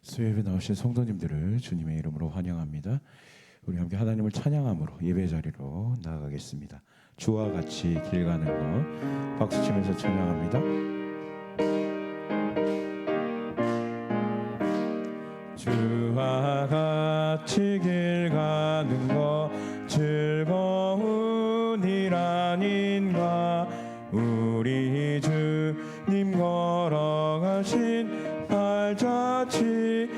수요예배 나오신 성도님들을 주님의 이름으로 환영합니다. 우리 함께 하나님을 찬양함으로 예배 자리로 나아가겠습니다. 주와 같이 길 가는 것 박수 치면서 찬양합니다. 주와 같이 길 가는 것 즐거운 일 아닌가. 우리 주님 걸어가신 발자취를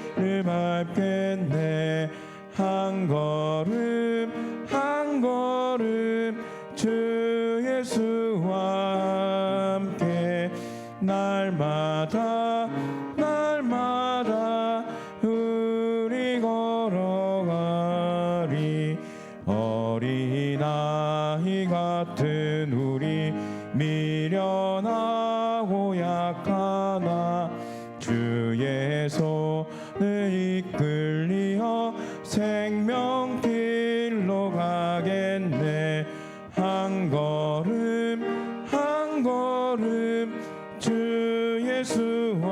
밟겠네. 한 걸음 한 걸음 주 예수와 함께 날마다 날마다 우리 걸어가리. 어린아이 같은 우리 미련하고 약하나 주의 손을 이끌리어 생명길로 가겠네. 한 걸음 한 걸음 주 예수와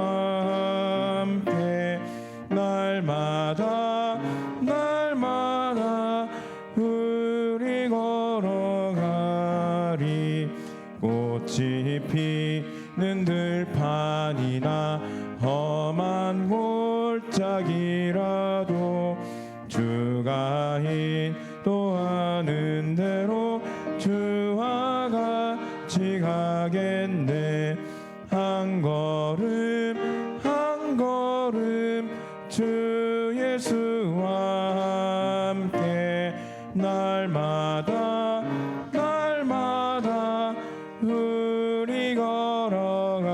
함께 날마다 날마다 우리 걸어가리. 꽃이 피는 들판이나 험한 골짜기라도 주가 인도하는 대로 주와 같이 가겠네. 한 걸음 한 걸음 주 예수와 함께 날마다 날마다 우리 걸어가리.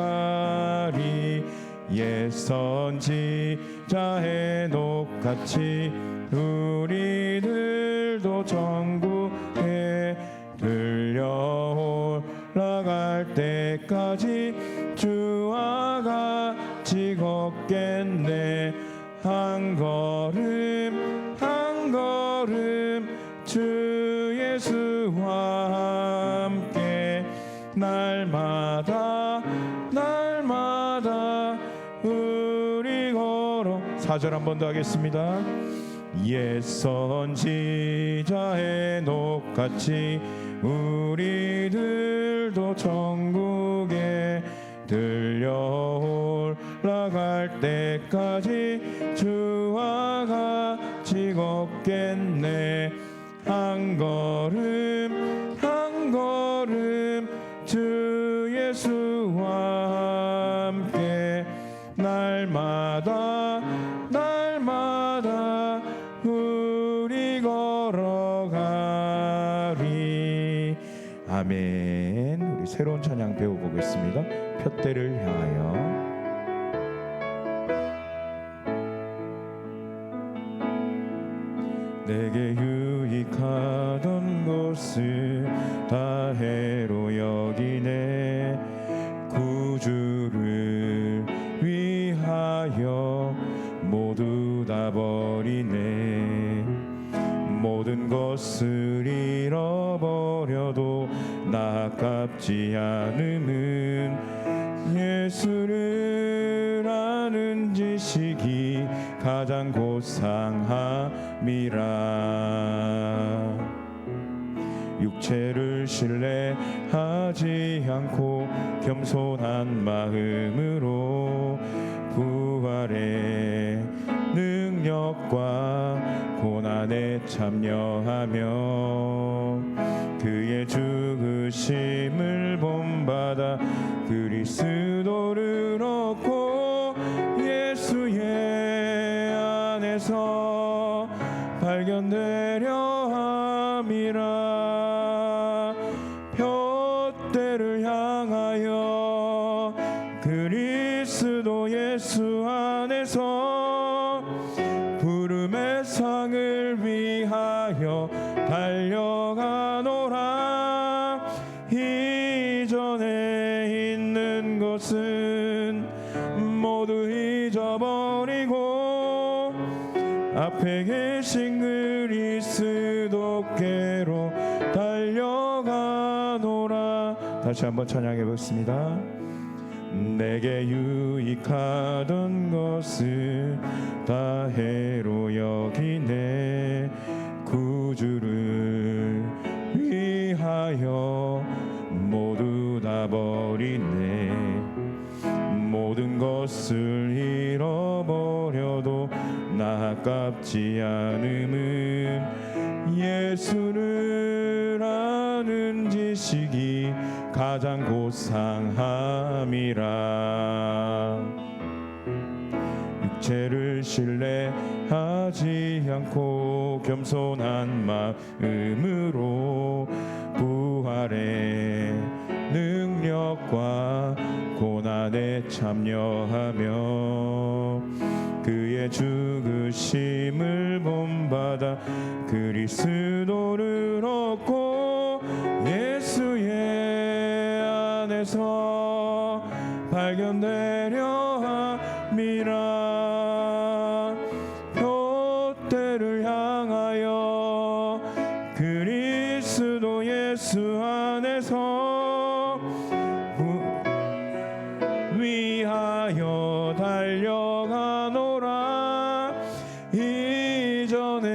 옛 선지자 해녹같이 우리들도 천국에 들려 올라갈 때까지 주와 같이 걷겠네. 한 걸음 한 걸음 주 예수와 함께 날마다 날마다 우리 걸어. 4절 한 번 더 하겠습니다. 옛 선지자 해녹같이 우리들도 천국에 들려 올라갈 때까지 주와 같이 걷겠네. 한 걸음 한 걸음 주 예수와 함께 날마다 날마다 우리 걸어가리. 아멘. 우리 새로운 찬양 배워보겠습니다. 푯대를 향하여. 내게 유익하던 것을 다 해로 여기네. 구주를 위하여 모두 다 버리네. 모든 것을 잃어버려도 나 아깝지 않음은 예수를 아는 지식이 가장 고상함이라. 육체를 신뢰하지 않고 겸손한 마음으로 부활의 능력과 고난에 참여하며 그의 죽으심을 본받아 그리스도를 얻고 예수의 안에서 발견되려 함이라. 푯대를 향하여 그리스도 예수 안에서 부름의 상을 위하여 달려가노라. 이전에 있는 것은 모두 잊어버리고 앞에 계신 그리스도께로 달려가노라. 다시 한번 찬양해 보겠습니다. 내게 유익하던 것을 다 해로 여기네. 구주를 위하여 모두 다 버리네. 모든 것을 잃어버려도 나 아깝지 않음은 예수를 아는 지식이 가장 고상함이라. 육체를 신뢰하지 않고 겸손한 마음으로 부활의 능력과 고난에 참여하며 그의 죽으심을 본받아 그리스도를 얻고 예수의 안에서 발견되려 함이라. 표대를 향하여 그리스도 예수 안에서 위하여 달려가노라. 이전에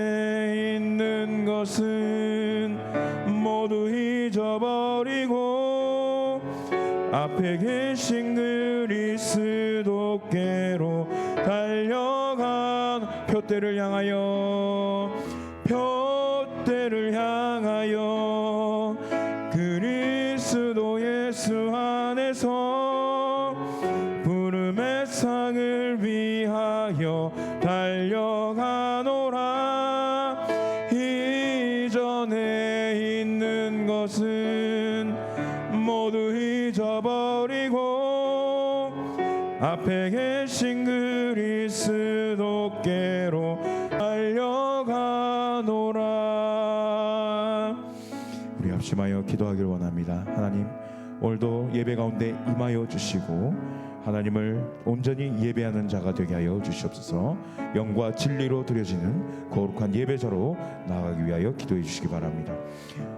있는 것은 모두 잊어버리고 앞에 계신 그리스도께로 달려간 표대를 향하여 그리스도 예수 안에서 부름의 상을 위하여 달려가노라. 이전에 있는 것은 모두 잊어버리고 앞에 계신 그리스도께로 달려가노라. 우리 합심하여 기도하기를 원합니다. 하나님, 오늘도 예배 가운데 임하여 주시고 하나님을 온전히 예배하는 자가 되게 하여 주시옵소서. 영과 진리로 드려지는 거룩한 예배자로 나아가기 위하여 기도해 주시기 바랍니다.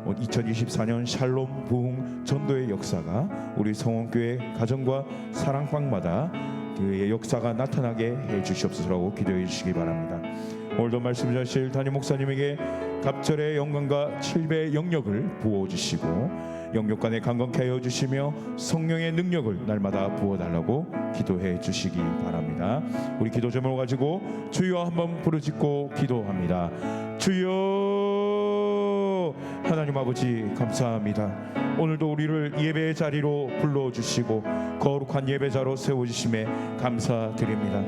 2024년 샬롬 부흥 전도의 역사가 우리 성원교회 가정과 사랑방마다 그의 역사가 나타나게 해 주시옵소서라고 기도해 주시기 바랍니다. 오늘도 말씀 주실 담임 목사님에게 갑절의 영광과 7배의 영력을 부어주시고 영육간에 강건케 하여 주시며 성령의 능력을 날마다 부어달라고 기도해 주시기 바랍니다. 우리 기도 제목을 가지고 주여 한번 부르짖고 기도합니다. 주여. 하나님 아버지 감사합니다. 오늘도 우리를 예배의 자리로 불러주시고 거룩한 예배자로 세워주심에 감사드립니다.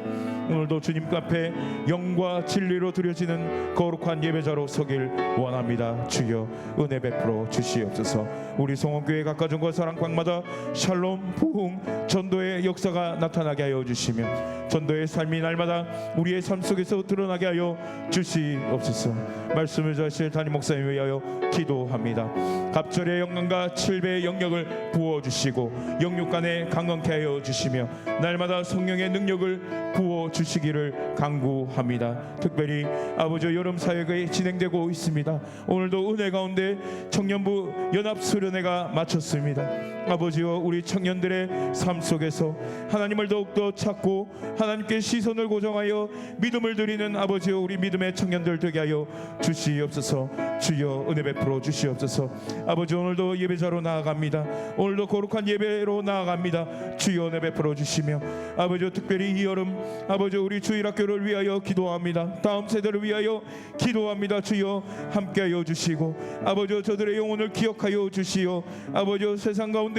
오늘도 주님 앞에 영과 진리로 드려지는 거룩한 예배자로 서길 원합니다. 주여 은혜 베풀어 주시옵소서. 우리 성원교회 각 가정과 사랑방마다 샬롬 부흥 전도의 역사가 나타나게 하여 주시며 전도의 삶이 날마다 우리의 삶 속에서 드러나게 하여 주시옵소서. 말씀을 주실 담임 목사님 위하여 기도합니다. 갑절의 영광과 7배의 영력을 부어주시고 영육간에 강건케 하여 주시며 날마다 성령의 능력을 부어주시기를 간구합니다. 특별히 아버지 여름 사역이 진행되고 있습니다. 오늘도 은혜 가운데 청년부 연합수련회가 마쳤습니다. 아버지여 우리 청년들의 삶 속에서 하나님을 더욱더 찾고 하나님께 시선을 고정하여 믿음을 드리는 아버지여 우리 믿음의 청년들 되게 하여 주시옵소서. 주여 은혜 베풀어 주시옵소서. 아버지 오늘도 예배자로 나아갑니다. 오늘도 거룩한 예배로 나아갑니다. 주여 은혜 베풀어 주시며 아버지 특별히 이 여름 아버지 우리 주일학교를 위하여 기도합니다. 다음 세대를 위하여 기도합니다. 주여 함께하여 주시고 아버지 저들의 영혼을 기억하여 주시어 아버지 세상 가운데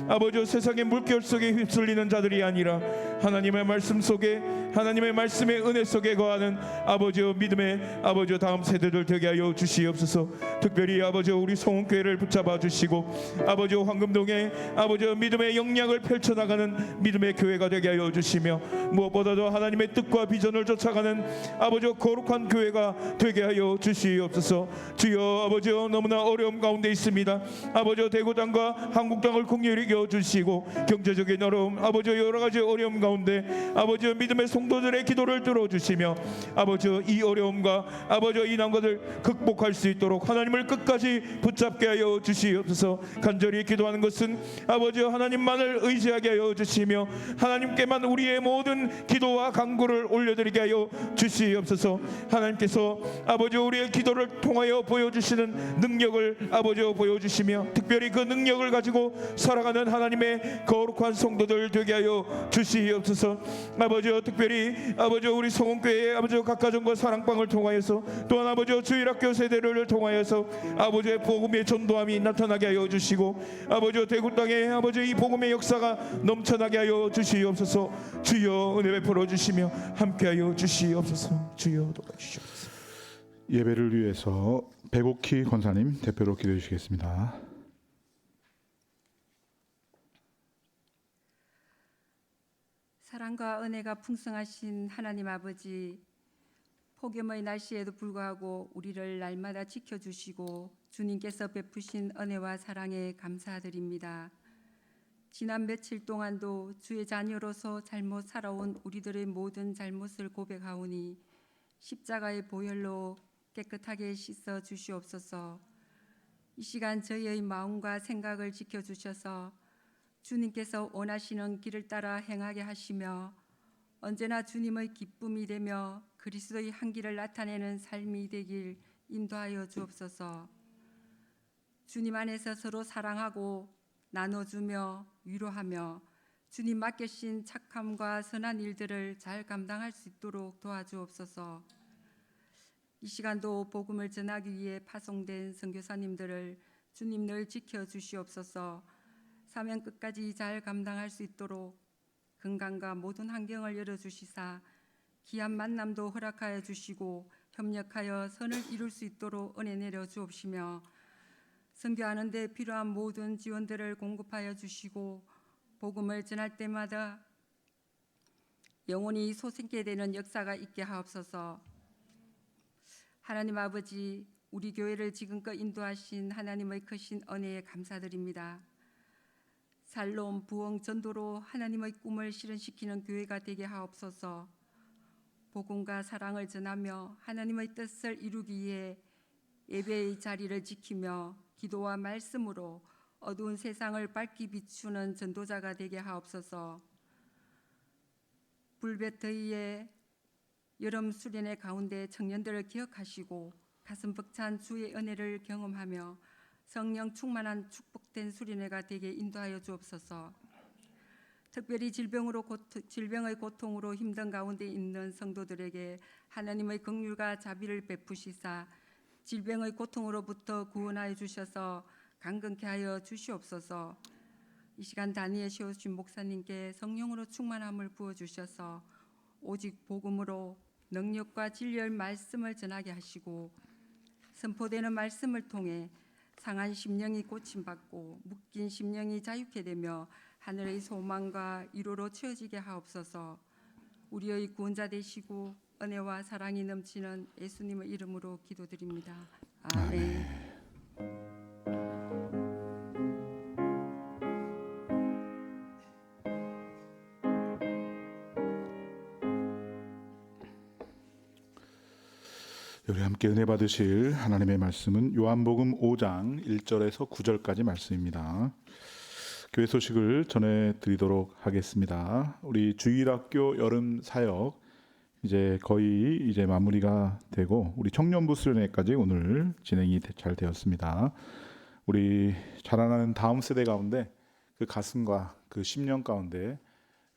아버지 세상의 물결 속에 휩쓸리는 자들이 아니라 하나님의 말씀 속에 하나님의 말씀의 은혜 속에 거하는 아버지여 믿음의 아버지여 다음 세대들 되게 하여 주시옵소서. 특별히 아버지여 우리 성원교회를 붙잡아 주시고 아버지여 황금동에 아버지여 믿음의 영향을 펼쳐나가는 믿음의 교회가 되게 하여 주시며 무엇보다도 하나님의 뜻과 비전을 쫓아가는 아버지여 거룩한 교회가 되게 하여 주시옵소서. 주여 아버지여 너무나 어려움 가운데 있습니다. 아버지여 대구당과 한국당을 긍휼히 여겨 주시고 경제적인 어려움 아버지여 여러 가지 어려움 가운데 아버지여 믿음의 성도들의 기도를 들어주시며 아버지여 이 어려움과 아버지여 이 난관을 극복할 수 있도록 하나님을 끝까지 끝까지 붙잡게 하여 주시옵소서. 간절히 기도하는 것은 아버지 하나님만을 의지하게 하여 주시며 하나님께만 우리의 모든 기도와 간구를 올려드리게 하여 주시옵소서. 하나님께서 아버지 우리의 기도를 통하여 보여주시는 능력을 아버지 보여주시며 특별히 그 능력을 가지고 살아가는 하나님의 거룩한 성도들 되게 하여 주시옵소서. 아버지 특별히 아버지 우리 성원교회의 아버지 각가정과 사랑방을 통하여서 또한 아버지 주일학교 세대를 통하여서 아버지의 복음의 전도함이 나타나게 하여 주시고 아버지 대구 땅에 아버지 이 복음의 역사가 넘쳐나게 하여 주시옵소서. 주여 은혜 베풀어 주시며 함께하여 주시옵소서. 주여 도와주시옵소서. 예배를 위해서 백옥희 권사님 대표로 기도해 주시겠습니다. 사랑과 은혜가 풍성하신 하나님 아버지, 폭염의 날씨에도 불구하고 우리를 날마다 지켜주시고 주님께서 베푸신 은혜와 사랑에 감사드립니다. 지난 며칠 동안도 주의 자녀로서 잘못 살아온 우리들의 모든 잘못을 고백하오니 십자가의 보혈로 깨끗하게 씻어 주시옵소서. 이 시간 저희의 마음과 생각을 지켜주셔서 주님께서 원하시는 길을 따라 행하게 하시며 언제나 주님의 기쁨이 되며 그리스도의 향기를 나타내는 삶이 되길 인도하여 주옵소서. 주님 안에서 서로 사랑하고 나눠주며 위로하며 주님 맡기신 착함과 선한 일들을 잘 감당할 수 있도록 도와주옵소서. 이 시간도 복음을 전하기 위해 파송된 선교사님들을 주님 늘 지켜주시옵소서. 사명 끝까지 잘 감당할 수 있도록 건강과 모든 환경을 열어주시사 귀한 만남도 허락하여 주시고 협력하여 선을 이룰 수 있도록 은혜 내려 주옵시며 선교하는 데 필요한 모든 지원들을 공급하여 주시고 복음을 전할 때마다 영혼이 솟게 되는 역사가 있게 하옵소서. 하나님 아버지, 우리 교회를 지금껏 인도하신 하나님의 크신 은혜에 감사드립니다. 살롬, 부흥, 전도로 하나님의 꿈을 실현시키는 교회가 되게 하옵소서. 복음과 사랑을 전하며 하나님의 뜻을 이루기 위해 예배의 자리를 지키며 기도와 말씀으로 어두운 세상을 밝히 비추는 전도자가 되게 하옵소서. 불볕 더위에 여름 수련의 가운데 청년들을 기억하시고 가슴 벅찬 주의 은혜를 경험하며 성령 충만한 축복된 수련회가 되게 인도하여 주옵소서. 특별히 질병의 고통으로 힘든 가운데 있는 성도들에게 하나님의 긍휼과 자비를 베푸시사 질병의 고통으로부터 구원하여 주셔서 강건케 하여 주시옵소서. 이 시간 단위에 세우신 목사님께 성령으로 충만함을 부어주셔서 오직 복음으로 능력과 진리의 말씀을 전하게 하시고 선포되는 말씀을 통해 상한 심령이 고침받고 묶인 심령이 자유케 되며 하늘의 소망과 위로로 채워지게 하옵소서. 우리의 구원자 되시고 은혜와 사랑이 넘치는 예수님의 이름으로 기도드립니다. 아멘. 우리 함께 은혜 받으실 하나님의 말씀은 요한복음 5장 1절에서 9절까지 말씀입니다. 교회 소식을 전해드리도록 하겠습니다. 우리 주일학교 여름 사역 이제 거의 마무리가 되고 우리 청년부 수련회까지 오늘 진행이 잘 되었습니다. 우리 자라나는 다음 세대 가운데 그 가슴과 그 심령 가운데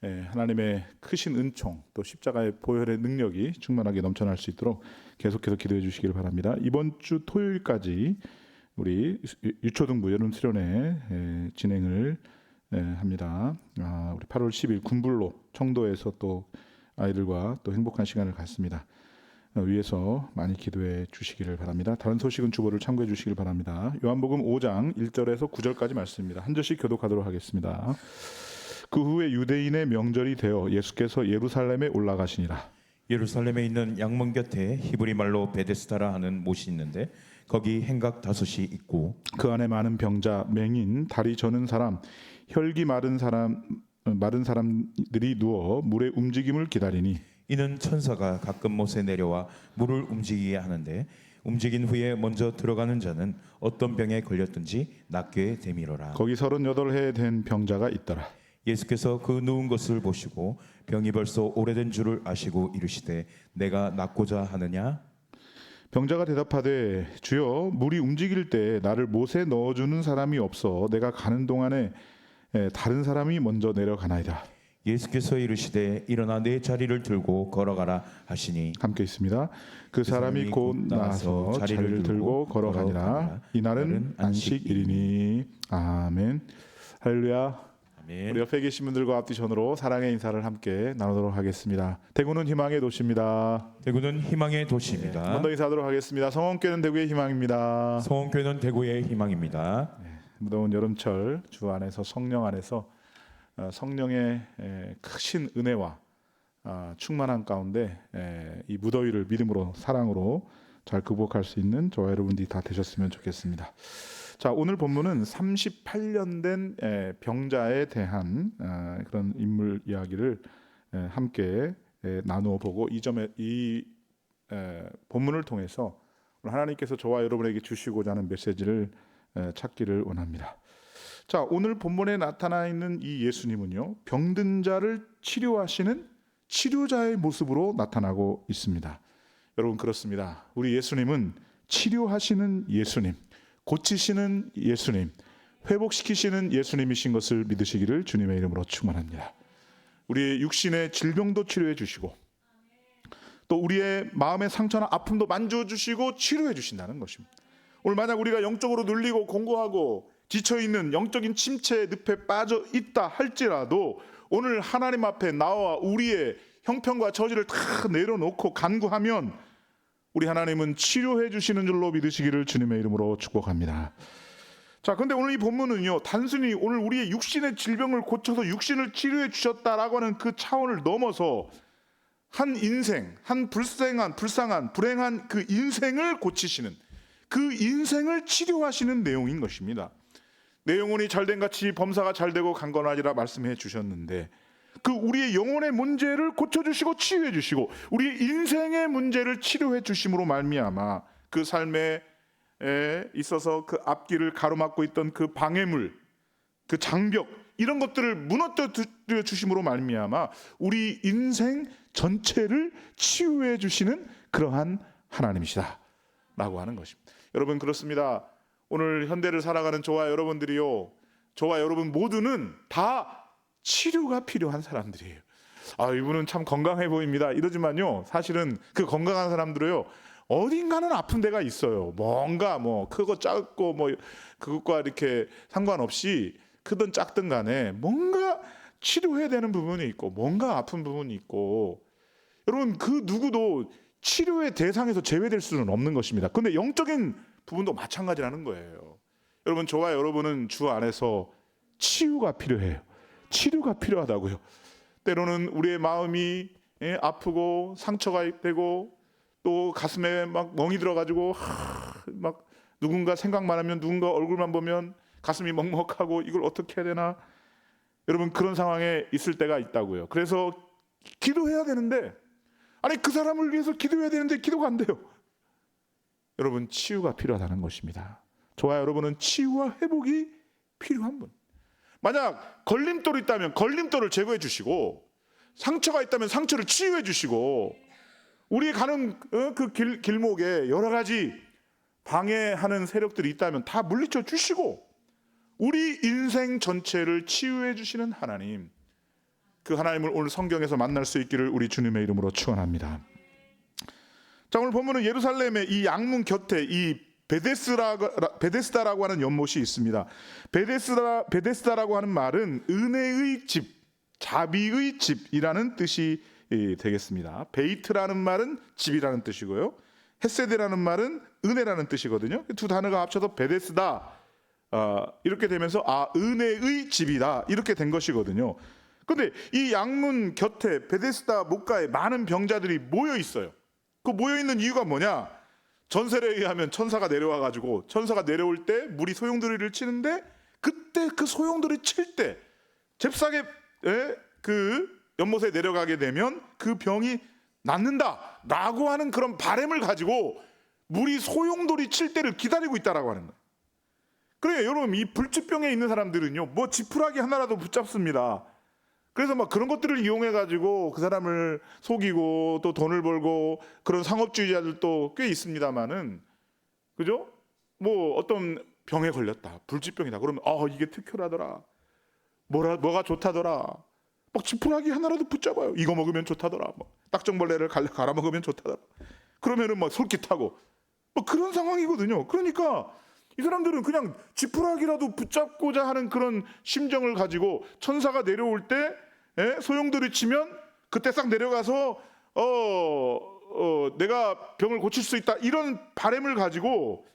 하나님의 크신 은총 또 십자가의 보혈의 능력이 충만하게 넘쳐날 수 있도록 계속해서 기도해 주시기를 바랍니다. 이번 주 토요일까지 우리 유초등부 여름 수련회 진행을 합니다. 우리 8월 10일 군불로 청도에서 또 아이들과 또 행복한 시간을 갖습니다. 위에서 많이 기도해 주시기를 바랍니다. 다른 소식은 주보를 참고해 주시길 바랍니다. 요한복음 5장 1절에서 9절까지 말씀입니다. 한 절씩 교독하도록 하겠습니다. 그 후에 유대인의 명절이 되어 예수께서 예루살렘에 올라가시니라. 예루살렘에 있는 양문 곁에 히브리 말로 베데스다라 하는 못이 있는데 거기 행각 5이 있고 그 안에 많은 병자, 맹인, 다리 저는 사람, 혈기 마른 사람들이 누워 물의 움직임을 기다리니 이는 천사가 가끔 못에 내려와 물을 움직이게 하는데 움직인 후에 먼저 들어가는 자는 어떤 병에 걸렸든지 낫게 되미러라. 거기 38해 된 병자가 있더라. 예수께서 그 누운 것을 보시고 병이 벌써 오래된 줄을 아시고 이르시되 내가 낫고자 하느냐? 병자가 대답하되 주여 물이 움직일 때 나를 못에 넣어주는 사람이 없어 내가 가는 동안에 다른 사람이 먼저 내려가나이다. 예수께서 이르시되 일어나 내 자리를 들고 걸어가라 하시니 함께 있습니다. 그 사람이 곧 나와서 자리를 들고 걸어가니라. 이날은 안식일이니. 아멘. 할렐루야. 아멘. 우리 옆에 계신 분들과 앞뒤 전으로 사랑의 인사를 함께 나누도록 하겠습니다. 대구는 희망의 도시입니다. 대구는 희망의 한 도시입니다. 번 더 인사하도록 하겠습니다. 성원교회는 대구의 희망입니다. 성원교회는 대구의 희망입니다. 무더운 여름철 주 안에서 성령 안에서 성령의 크신 은혜와 충만한 가운데 이 무더위를 믿음으로 사랑으로 잘 극복할 수 있는 저와 여러분들이 다 되셨으면 좋겠습니다. 자, 오늘 본문은 38년 된 병자에 대한 그런 인물 이야기를 함께 나누어 보고 이 본문을 통해서 하나님께서 저와 여러분에게 주시고자 하는 메시지를 찾기를 원합니다. 자, 오늘 본문에 나타나 있는 이 예수님은요, 병든 자를 치료하시는 치료자의 모습으로 나타나고 있습니다. 여러분, 그렇습니다. 우리 예수님은 치료하시는 예수님, 고치시는 예수님, 회복시키시는 예수님이신 것을 믿으시기를 주님의 이름으로 축원합니다. 우리의 육신의 질병도 치료해 주시고 또 우리의 마음의 상처나 아픔도 만져주시고 치료해 주신다는 것입니다. 오늘 만약 우리가 영적으로 눌리고 공고하고 지쳐있는 영적인 침체의 늪에 빠져 있다 할지라도 오늘 하나님 앞에 나와 우리의 형편과 저지를 다 내려놓고 간구하면 우리 하나님은 치료해 주시는 줄로 믿으시기를 주님의 이름으로 축복합니다. 자, 근데 오늘 이 본문은요, 단순히 오늘 우리의 육신의 질병을 고쳐서 육신을 치료해 주셨다라고 하는 그 차원을 넘어서 한 인생, 한 불쌍한 불행한 그 인생을 고치시는, 그 인생을 치료하시는 내용인 것입니다. 내 영혼이 잘된 같이 범사가 잘되고 강건하리라 말씀해 주셨는데, 그 우리의 영혼의 문제를 고쳐주시고 치유해 주시고 우리의 인생의 문제를 치료해 주심으로 말미암아 그 삶에 있어서 그 앞길을 가로막고 있던 그 방해물, 그 장벽, 이런 것들을 무너뜨려 주심으로 말미암아 우리 인생 전체를 치유해 주시는 그러한 하나님이시다 라고 하는 것입니다. 여러분, 그렇습니다. 오늘 현대를 살아가는 저와 여러분들이요, 저와 여러분 모두는 다 치료가 필요한 사람들이에요. 이분은 참 건강해 보입니다 이러지만요, 사실은 그 건강한 사람들은요 어딘가는 아픈 데가 있어요. 뭔가 크고 작고 그것과 이렇게 상관없이 크든 작든 간에 뭔가 치료해야 되는 부분이 있고 뭔가 아픈 부분이 있고, 여러분 그 누구도 치료의 대상에서 제외될 수는 없는 것입니다. 그런데 영적인 부분도 마찬가지라는 거예요. 여러분, 저와 여러분은 주 안에서 치유가 필요해요. 치료가 필요하다고요. 때로는 우리의 마음이 아프고 상처가 되고 또 가슴에 막 멍이 들어가지고 막 누군가 생각만 하면, 누군가 얼굴만 보면 가슴이 먹먹하고 이걸 어떻게 해야 되나, 여러분 그런 상황에 있을 때가 있다고요. 그래서 기도해야 되는데, 그 사람을 위해서 기도해야 되는데 기도가 안 돼요. 여러분, 치유가 필요하다는 것입니다. 저와 여러분은 치유와 회복이 필요한 분. 만약 걸림돌이 있다면 걸림돌을 제거해 주시고, 상처가 있다면 상처를 치유해 주시고, 우리 가는 그 길목에 여러 가지 방해하는 세력들이 있다면 다 물리쳐 주시고 우리 인생 전체를 치유해 주시는 하나님, 그 하나님을 오늘 성경에서 만날 수 있기를 우리 주님의 이름으로 축원합니다. 자, 오늘 본문은 예루살렘의 이 양문 곁에 이 베데스다라고 하는 연못이 있습니다. 베데스다라고 하는 말은 은혜의 집, 자비의 집이라는 뜻이 되겠습니다. 베이트라는 말은 집이라는 뜻이고요, 헤세드라는 말은 은혜라는 뜻이거든요. 두 단어가 합쳐서 베데스다 이렇게 되면서 은혜의 집이다 이렇게 된 것이거든요. 그런데 이 양문 곁에 베데스다 목가에 많은 병자들이 모여 있어요. 그 모여 있는 이유가 뭐냐? 전설에 의하면 천사가 내려와 가지고, 천사가 내려올 때 물이 소용돌이를 치는데, 그때 그 소용돌이 칠 때 잽싸게 그 연못에 내려가게 되면 그 병이 낫는다라고 하는 그런 바람을 가지고 물이 소용돌이 칠 때를 기다리고 있다라고 하는 거예요. 그래요. 여러분, 이 불치병에 있는 사람들은요, 뭐 지푸라기 하나라도 붙잡습니다. 그래서 막 그런 것들을 이용해 가지고 그 사람을 속이고 또 돈을 벌고 그런 상업주의자들도 꽤 있습니다만은, 그죠? 뭐 어떤 병에 걸렸다, 불치병이다. 그러면 이게 특효라더라, 뭐가 좋다더라. 막 지푸라기 하나라도 붙잡아요. 이거 먹으면 좋다더라. 뭐 딱정벌레를 갈아 먹으면 좋다더라. 그러면은 막 솔깃하고 뭐 그런 상황이거든요. 그러니까 이 사람들은 그냥 지푸라기라도 붙잡고자 하는 그런 심정을 가지고 천사가 내려올 때 소용돌이 치면 그때 싹 내려가서 내가 병을 고칠 수 있다, 이런 바람을 가지고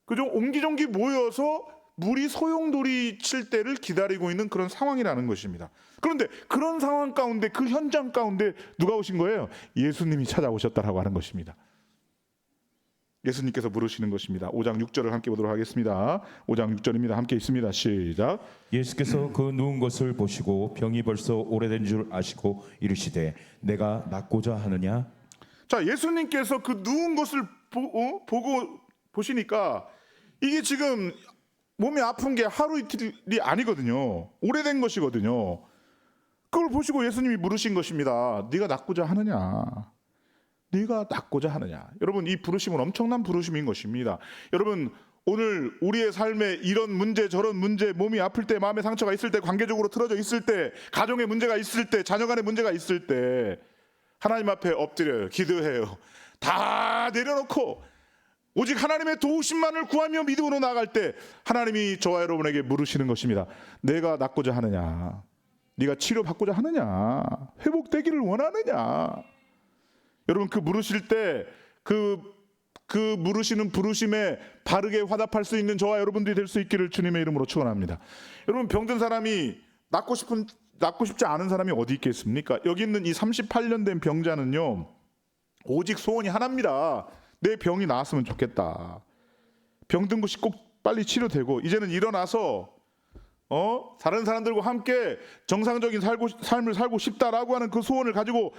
그죠? 옹기종기 모여서 물이 소용돌이 칠 때를 기다리고 있는 그런 상황이라는 것입니다. 그런데 그런 상황 가운데, 그 현장 가운데 누가 오신 거예요? 예수님이 찾아오셨다라고 하는 것입니다. 예수님께서 부르시는 것입니다. 5장 6절을 함께 보도록 하겠습니다. 5장 6절입니다. 함께 있습니다. 시작. 예수께서 그 누운 것을 보시고 병이 벌써 오래된 줄 아시고 이르시되 내가 낫고자 하느냐. 자, 예수님께서 그 누운 것을 보고 보시니까 이게 지금 몸이 아픈 게 하루 이틀이 아니거든요. 오래된 것이거든요. 그걸 보시고 예수님이 물으신 것입니다. 네가 낫고자 하느냐? 네가 낫고자 하느냐? 여러분, 이 부르심은 엄청난 부르심인 것입니다. 여러분, 오늘 우리의 삶에 이런 문제 저런 문제, 몸이 아플 때, 마음의 상처가 있을 때, 관계적으로 틀어져 있을 때, 가정에 문제가 있을 때, 자녀 간에 문제가 있을 때 하나님 앞에 엎드려요. 기도해요. 다 내려놓고 오직 하나님의 도우심만을 구하며 믿음으로 나아갈 때 하나님이 저와 여러분에게 물으시는 것입니다. 내가 낫고자 하느냐? 네가 치료받고자 하느냐? 회복되기를 원하느냐? 여러분, 그 물으실 때 그 물으시는 부르심에 바르게 화답할 수 있는 저와 여러분들이 될 수 있기를 주님의 이름으로 축원합니다. 여러분, 병든 사람이 낫고 싶지 않은 사람이 어디 있겠습니까? 여기 있는 이 38년 된 병자는요, 오직 소원이 하나입니다. 내 병이 나았으면 좋겠다. 병든 것이 꼭 빨리 치료되고 이제는 일어나서 다른 사람들과 함께 정상적인 삶을 살고 싶다라고 하는 그 소원을 가지고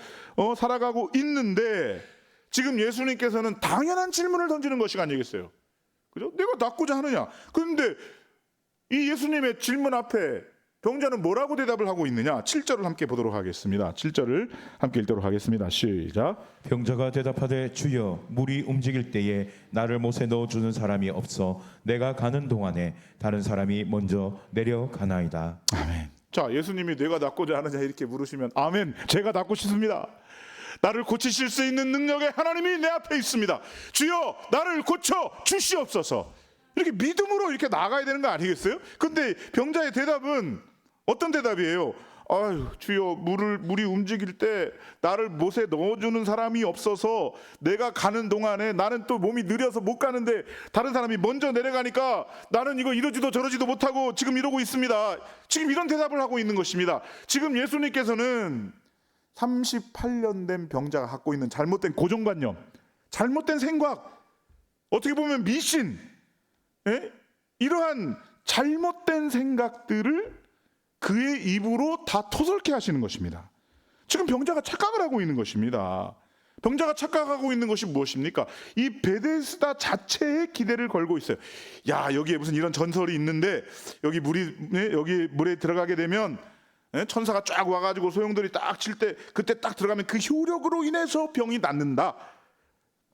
살아가고 있는데, 지금 예수님께서는 당연한 질문을 던지는 것이 아니겠어요? 그죠? 내가 낫고자 하느냐? 그런데 이 예수님의 질문 앞에 병자는 뭐라고 대답을 하고 있느냐? 7절을 함께 보도록 하겠습니다. 7절을 함께 읽도록 하겠습니다. 시작. 병자가 대답하되 주여 물이 움직일 때에 나를 못에 넣어주는 사람이 없어 내가 가는 동안에 다른 사람이 먼저 내려가나이다. 아멘. 자, 예수님이 내가 낫고자 하느냐 이렇게 물으시면 아멘, 제가 낫고 싶습니다. 나를 고치실 수 있는 능력의 하나님이 내 앞에 있습니다. 주여 나를 고쳐 주시옵소서. 이렇게 믿음으로 이렇게 나가야 되는 거 아니겠어요? 근데 병자의 대답은 어떤 대답이에요? 아유, 주여 물이 움직일 때 나를 못에 넣어주는 사람이 없어서 내가 가는 동안에 나는 또 몸이 느려서 못 가는데 다른 사람이 먼저 내려가니까 나는 이거 이러지도 저러지도 못하고 지금 이러고 있습니다. 지금 이런 대답을 하고 있는 것입니다. 지금 예수님께서는 38년 된 병자가 갖고 있는 잘못된 고정관념, 잘못된 생각, 어떻게 보면 미신, 이러한 잘못된 생각들을 그의 입으로 다 토설케 하시는 것입니다. 지금 병자가 착각을 하고 있는 것입니다. 병자가 착각하고 있는 것이 무엇입니까? 이 베데스다 자체에 기대를 걸고 있어요. 야, 여기에 무슨 이런 전설이 있는데 여기 물에 들어가게 되면 천사가 쫙 와가지고 소용돌이 딱 칠 때 그때 딱 들어가면 그 효력으로 인해서 병이 낫는다.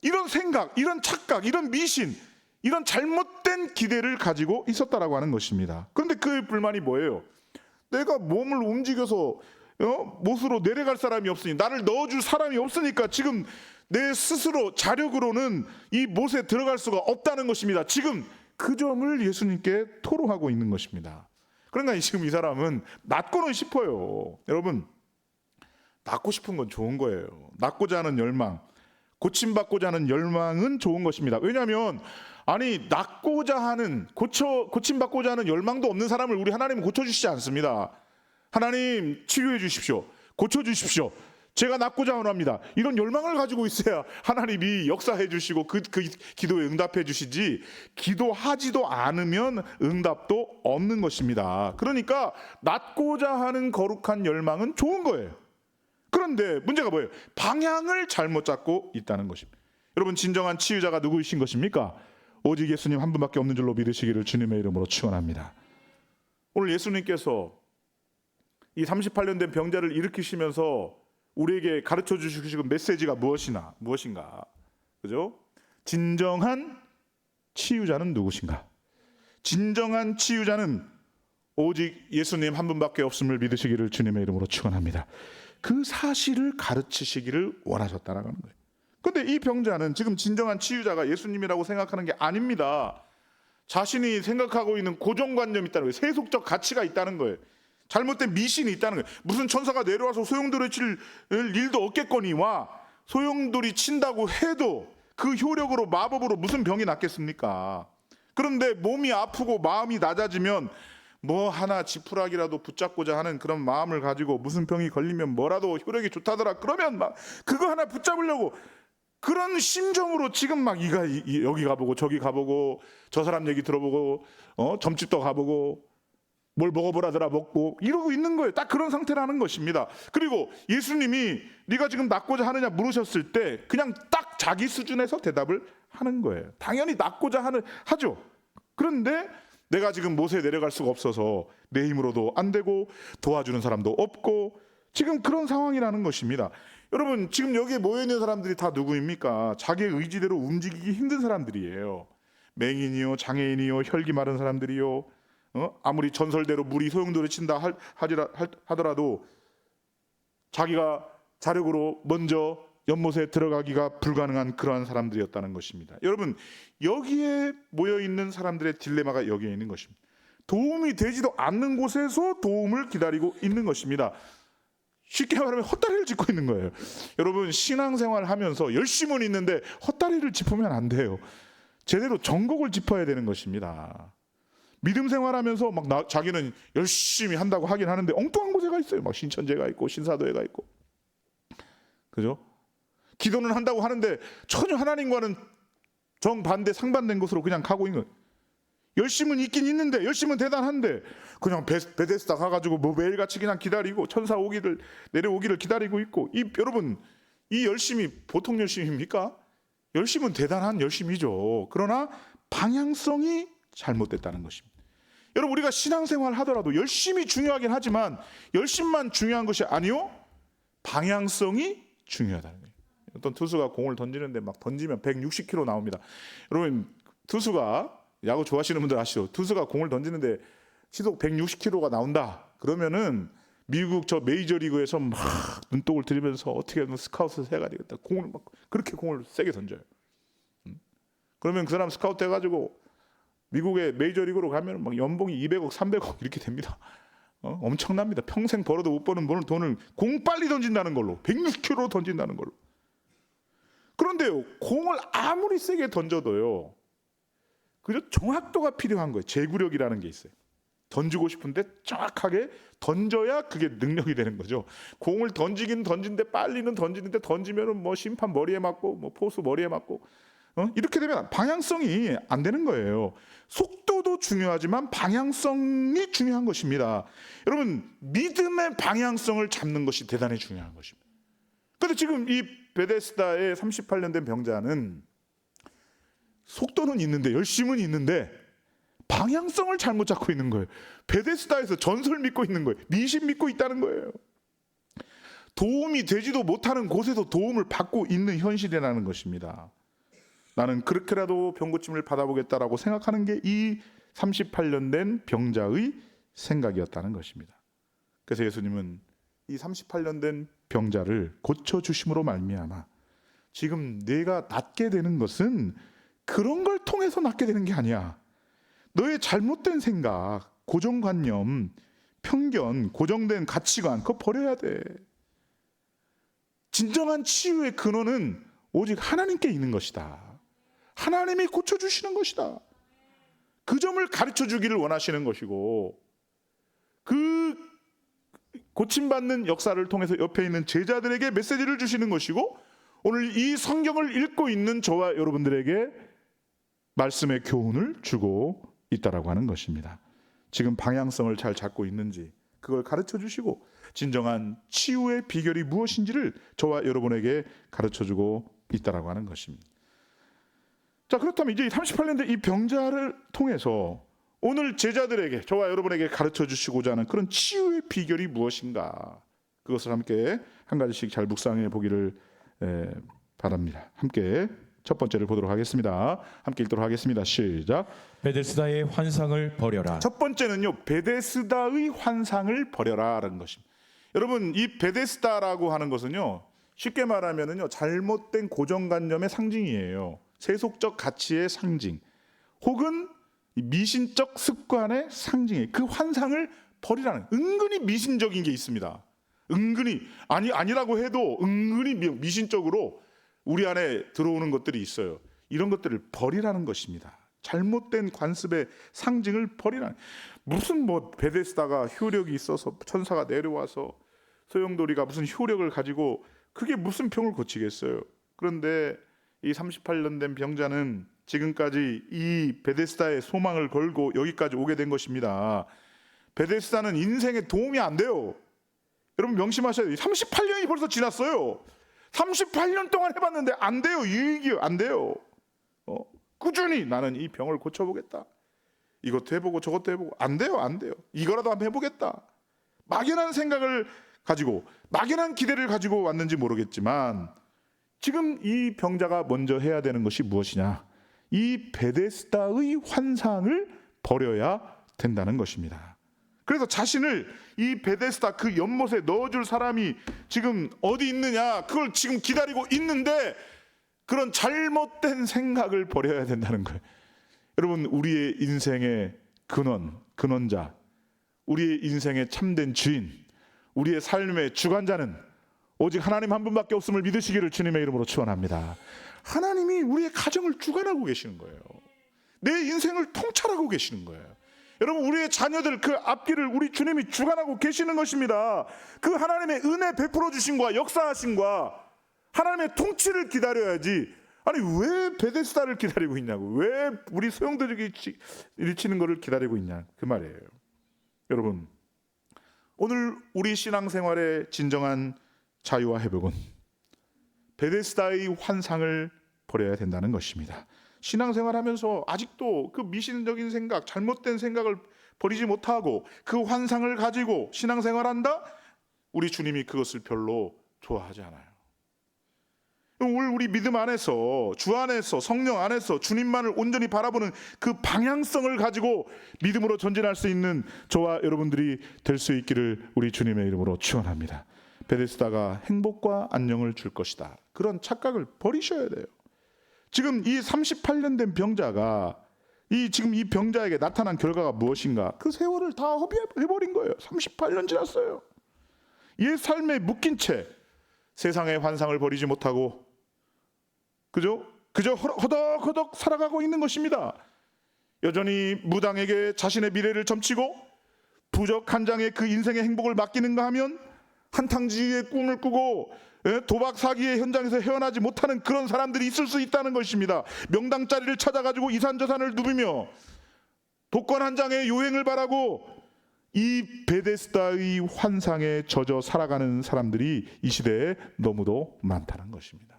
이런 생각, 이런 착각, 이런 미신, 이런 잘못된 기대를 가지고 있었다라고 하는 것입니다. 그런데 그 불만이 뭐예요? 내가 몸을 움직여서 못으로 내려갈 사람이 없으니, 나를 넣어줄 사람이 없으니까 지금 내 스스로 자력으로는 이 못에 들어갈 수가 없다는 것입니다. 지금 그 점을 예수님께 토로하고 있는 것입니다. 그러니까 지금 이 사람은 낫고는 싶어요. 여러분, 낫고 싶은 건 좋은 거예요. 낫고자 하는 열망, 고침받고자 하는 열망은 좋은 것입니다. 왜냐하면 낫고자 하는, 고침받고자 하는 열망도 없는 사람을 우리 하나님은 고쳐주시지 않습니다. 하나님 치유해 주십시오, 고쳐주십시오, 제가 낫고자 원합니다, 이런 열망을 가지고 있어야 하나님이 역사해 주시고 그 기도에 응답해 주시지, 기도하지도 않으면 응답도 없는 것입니다. 그러니까 낫고자 하는 거룩한 열망은 좋은 거예요. 그런데 문제가 뭐예요? 방향을 잘못 잡고 있다는 것입니다. 여러분, 진정한 치유자가 누구이신 것입니까? 오직 예수님 한 분밖에 없는 줄로 믿으시기를 주님의 이름으로 축원합니다. 오늘 예수님께서 이 38년 된 병자를 일으키시면서 우리에게 가르쳐 주시고 메시지가 무엇인가? 그죠? 진정한 치유자는 누구신가? 진정한 치유자는 오직 예수님 한 분밖에 없음을 믿으시기를 주님의 이름으로 축원합니다. 그 사실을 가르치시기를 원하셨다는 거예요. 그런데 이 병자는 지금 진정한 치유자가 예수님이라고 생각하는 게 아닙니다. 자신이 생각하고 있는 고정관념이 있다는 거예요. 세속적 가치가 있다는 거예요. 잘못된 미신이 있다는 거예요. 무슨 천사가 내려와서 소용돌이 칠 일도 없겠거니와 소용돌이 친다고 해도 그 효력으로 마법으로 무슨 병이 낫겠습니까? 그런데 몸이 아프고 마음이 낮아지면 뭐 하나 지푸라기라도 붙잡고자 하는 그런 마음을 가지고 무슨 병이 걸리면 뭐라도 효력이 좋다더라 그러면 막 그거 하나 붙잡으려고 그런 심정으로 지금 막 여기 가보고 저기 가보고 저 사람 얘기 들어보고 점집도 가보고 뭘 먹어보라더라 먹고 이러고 있는 거예요. 딱 그런 상태라는 것입니다. 그리고 예수님이 네가 지금 낫고자 하느냐 물으셨을 때 그냥 딱 자기 수준에서 대답을 하는 거예요. 당연히 낫고자 하죠. 그런데 내가 지금 못에 내려갈 수가 없어서 내 힘으로도 안 되고 도와주는 사람도 없고 지금 그런 상황이라는 것입니다. 여러분, 지금 여기에 모여있는 사람들이 다 누구입니까? 자기의 의지대로 움직이기 힘든 사람들이에요. 맹인이요, 장애인이요, 혈기 마른 사람들이요, 아무리 전설대로 물이 소용돌이 친다 하더라도 자기가 자력으로 먼저 연못에 들어가기가 불가능한 그러한 사람들이었다는 것입니다. 여러분, 여기에 모여있는 사람들의 딜레마가 여기에 있는 것입니다. 도움이 되지도 않는 곳에서 도움을 기다리고 있는 것입니다. 쉽게 말하면 헛다리를 짚고 있는 거예요. 여러분, 신앙생활 하면서 열심은 있는데 헛다리를 짚으면 안 돼요. 제대로 전곡을 짚어야 되는 것입니다. 믿음 생활하면서 막 자기는 열심히 한다고 하긴 하는데 엉뚱한 곳에가 있어요. 막 신천제가 있고 신사도회가 있고, 그죠? 기도는 한다고 하는데 전혀 하나님과는 정반대 상반된 곳으로 그냥 가고 있는 거예요. 열심은 있긴 있는데 열심은 대단한데 그냥 베데스다 가가지고 뭐 매일같이 그냥 기다리고 천사 내려오기를 기다리고 있고 여러분, 이 열심이 보통 열심입니까? 열심은 대단한 열심이죠. 그러나 방향성이 잘못됐다는 것입니다. 여러분, 우리가 신앙생활 하더라도 열심이 중요하긴 하지만 열심만 중요한 것이 아니요, 방향성이 중요하다는 거예요. 어떤 투수가 공을 던지는데 막 던지면 160km 나옵니다. 여러분, 투수가 야구 좋아하시는 분들 아시죠? 투수가 공을 던지는데 시속 160km가 나온다 그러면은 미국 저 메이저리그에서 막 눈독을 들이면서 어떻게든 스카웃을 해야 되겠다, 공을 막 그렇게 공을 세게 던져요. 그러면 그 사람 스카웃 해가지고 미국의 메이저리그로 가면 막 연봉이 200억 300억 이렇게 됩니다. 엄청납니다. 평생 벌어도 못 버는 돈을 공 빨리 던진다는 걸로 160km 던진다는 걸로. 그런데요, 공을 아무리 세게 던져도요, 그저 정확도가 필요한 거예요. 제구력이라는 게 있어요. 던지고 싶은데 정확하게 던져야 그게 능력이 되는 거죠. 공을 던지긴 던진데 빨리는 던지는데 던지면은 뭐 심판 머리에 맞고 뭐 포수 머리에 맞고 이렇게 되면 방향성이 안 되는 거예요. 속도도 중요하지만 방향성이 중요한 것입니다. 여러분, 믿음의 방향성을 잡는 것이 대단히 중요한 것입니다. 그런데 지금 이 베데스다의 38년 된 병자는 속도는 있는데 열심은 있는데 방향성을 잘못 잡고 있는 거예요. 베데스다에서 전설 믿고 있는 거예요. 미신 믿고 있다는 거예요. 도움이 되지도 못하는 곳에서 도움을 받고 있는 현실이라는 것입니다. 나는 그렇게라도 병고침을 받아보겠다라고 생각하는 게 이 38년 된 병자의 생각이었다는 것입니다. 그래서 예수님은 이 38년 된 병자를 고쳐주심으로 말미암아 지금 내가 낫게 되는 것은 그런 걸 통해서 낫게 되는 게 아니야. 너의 잘못된 생각, 고정관념, 편견, 고정된 가치관 그거 버려야 돼. 진정한 치유의 근원은 오직 하나님께 있는 것이다. 하나님이 고쳐주시는 것이다. 그 점을 가르쳐주기를 원하시는 것이고, 그 고침받는 역사를 통해서 옆에 있는 제자들에게 메시지를 주시는 것이고, 오늘 이 성경을 읽고 있는 저와 여러분들에게 말씀의 교훈을 주고 있다라고 하는 것입니다. 지금 방향성을 잘 잡고 있는지 그걸 가르쳐 주시고 진정한 치유의 비결이 무엇인지를 저와 여러분에게 가르쳐 주고 있다라고 하는 것입니다. 자, 그렇다면 이제 38년 된 이 병자를 통해서 오늘 제자들에게, 저와 여러분에게 가르쳐 주시고자 하는 그런 치유의 비결이 무엇인가, 그것을 함께 한 가지씩 잘 묵상해 보기를 바랍니다. 함께 첫 번째를 보도록 하겠습니다. 함께 읽도록 하겠습니다. 시작. 베데스다의 환상을 버려라. 첫 번째는요, 베데스다의 환상을 버려라라는 것입니다. 여러분, 이 베데스다라고 하는 것은요, 쉽게 말하면은요, 잘못된 고정관념의 상징이에요. 세속적 가치의 상징, 혹은 미신적 습관의 상징이에요. 그 환상을 버리라는, 은근히 미신적인 게 있습니다. 은근히 아니라고 해도 은근히 미신적으로 우리 안에 들어오는 것들이 있어요. 이런 것들을 버리라는 것입니다. 잘못된 관습의 상징을 버리라는. 무슨 베데스다가 효력이 있어서 천사가 내려와서 소용돌이가 무슨 효력을 가지고 그게 무슨 병을 고치겠어요. 그런데 이 38년 된 병자는 지금까지 이 베데스다의 소망을 걸고 여기까지 오게 된 것입니다. 베데스다는 인생에 도움이 안 돼요. 여러분 명심하셔야 돼요. 38년이 벌써 지났어요. 38년 동안 해봤는데 안 돼요. 유익이 안 돼요. 꾸준히 나는 이 병을 고쳐보겠다. 이것도 해보고 저것도 해보고 안 돼요. 이거라도 한번 해보겠다. 막연한 생각을 가지고, 막연한 기대를 가지고 왔는지 모르겠지만, 지금 이 병자가 먼저 해야 되는 것이 무엇이냐, 이 베데스다의 환상을 버려야 된다는 것입니다. 그래서 자신을 이 베데스다 그 연못에 넣어줄 사람이 지금 어디 있느냐, 그걸 지금 기다리고 있는데, 그런 잘못된 생각을 버려야 된다는 거예요. 여러분, 우리의 인생의 근원자, 우리의 인생의 참된 주인, 우리의 삶의 주관자는 오직 하나님 한 분밖에 없음을 믿으시기를 주님의 이름으로 축원합니다. 하나님이 우리의 가정을 주관하고 계시는 거예요. 내 인생을 통찰하고 계시는 거예요. 여러분, 우리의 자녀들 그 앞길을 우리 주님이 주관하고 계시는 것입니다. 그 하나님의 은혜 베풀어 주심과 역사하심과 하나님의 통치를 기다려야지. 아니, 왜 베데스다를 기다리고 있냐고, 왜 우리 소용돌이 일치는 것을 기다리고 있냐, 그 말이에요. 여러분, 오늘 우리 신앙생활의 진정한 자유와 회복은 베데스다의 환상을 버려야 된다는 것입니다. 신앙생활하면서 아직도 그 미신적인 생각, 잘못된 생각을 버리지 못하고 그 환상을 가지고 신앙생활한다? 우리 주님이 그것을 별로 좋아하지 않아요. 우리 믿음 안에서, 주 안에서, 성령 안에서 주님만을 온전히 바라보는 그 방향성을 가지고 믿음으로 전진할 수 있는 저와 여러분들이 될 수 있기를 우리 주님의 이름으로 축원합니다. 베데스다가 행복과 안녕을 줄 것이다, 그런 착각을 버리셔야 돼요. 지금 이 38년 된 병자가 지금 이 병자에게 나타난 결과가 무엇인가? 그 세월을 다 허비해버린 거예요. 38년 지났어요. 옛 삶에 묶인 채 세상의 환상을 버리지 못하고 그저 허덕허덕 살아가고 있는 것입니다. 여전히 무당에게 자신의 미래를 점치고 부적 한 장에 그 인생의 행복을 맡기는가 하면 한탕지의 꿈을 꾸고 도박 사기의 현장에서 헤어나지 못하는 그런 사람들이 있을 수 있다는 것입니다. 명당자리를 찾아가지고 이산저산을 누비며 독권 한 장의 요행을 바라고 이 베데스다의 환상에 젖어 살아가는 사람들이 이 시대에 너무도 많다는 것입니다.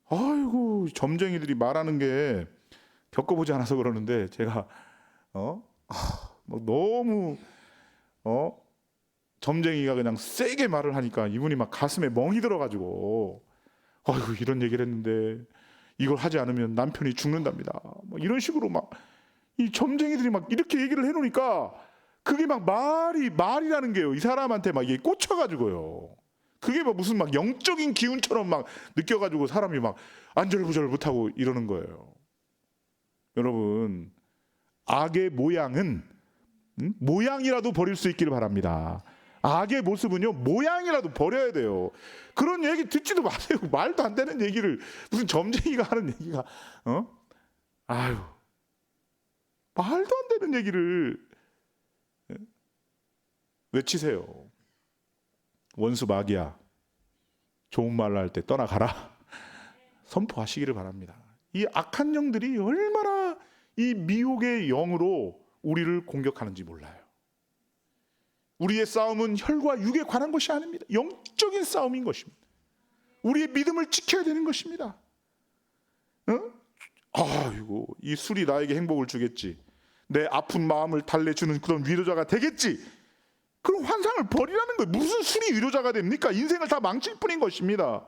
아이고, 점쟁이들이 말하는 게 겪어보지 않아서 그러는데 제가 너무 점쟁이가 그냥 세게 말을 하니까 이분이 막 가슴에 멍이 들어가지고, 아이고, 이런 얘기를 했는데 이걸 하지 않으면 남편이 죽는답니다. 이런 식으로 막 이 점쟁이들이 막 이렇게 얘기를 해놓으니까 그게 막 말이라는 게요, 이 사람한테 막 이게 꽂혀가지고요. 그게 막 무슨 막 영적인 기운처럼 막 느껴가지고 사람이 막 안절부절 못하고 이러는 거예요. 여러분, 악의 모양은 모양이라도 버릴 수 있기를 바랍니다. 악의 모습은요, 모양이라도 버려야 돼요. 그런 얘기 듣지도 마세요. 말도 안 되는 얘기를, 무슨 점쟁이가 하는 얘기가 아유, 말도 안 되는 얘기를 외치세요. 원수 마귀야, 좋은 말로 할 때 떠나가라, 선포하시기를 바랍니다. 이 악한 영들이 얼마나 이 미혹의 영으로 우리를 공격하는지 몰라요. 우리의 싸움은 혈과 육에 관한 것이 아닙니다. 영적인 싸움인 것입니다. 우리의 믿음을 지켜야 되는 것입니다. 아이고, 이 술이 나에게 행복을 주겠지, 내 아픈 마음을 달래주는 그런 위로자가 되겠지, 그런 환상을 버리라는 거예요. 무슨 술이 위로자가 됩니까? 인생을 다 망칠 뿐인 것입니다.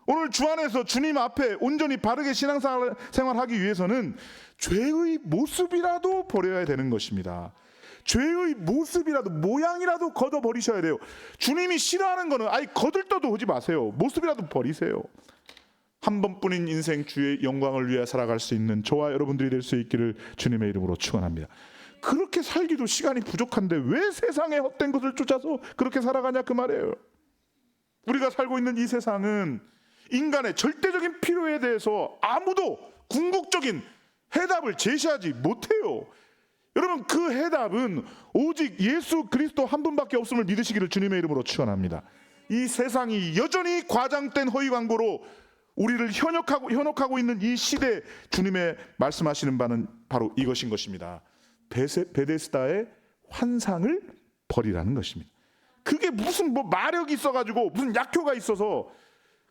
오늘 주 안에서 주님 앞에 온전히 바르게 신앙생활하기 위해서는 죄의 모습이라도 버려야 되는 것입니다. 죄의 모습이라도, 모양이라도 걷어버리셔야 돼요. 주님이 싫어하는 거는 아예 거들떠도 오지 마세요. 모습이라도 버리세요. 한 번뿐인 인생 주의 영광을 위해 살아갈 수 있는 저와 여러분들이 될 수 있기를 주님의 이름으로 축원합니다. 그렇게 살기도 시간이 부족한데 왜 세상의 헛된 것을 쫓아서 그렇게 살아가냐, 그 말이에요. 우리가 살고 있는 이 세상은 인간의 절대적인 필요에 대해서 아무도 궁극적인 해답을 제시하지 못해요. 여러분, 그 해답은 오직 예수 그리스도 한 분밖에 없음을 믿으시기를 주님의 이름으로 축원합니다. 이 세상이 여전히 과장된 허위 광고로 우리를 현혹하고 있는 이 시대, 주님의 말씀하시는 바는 바로 이것인 것입니다. 베데스다의 환상을 버리라는 것입니다. 그게 무슨 마력이 있어가지고, 무슨 약효가 있어서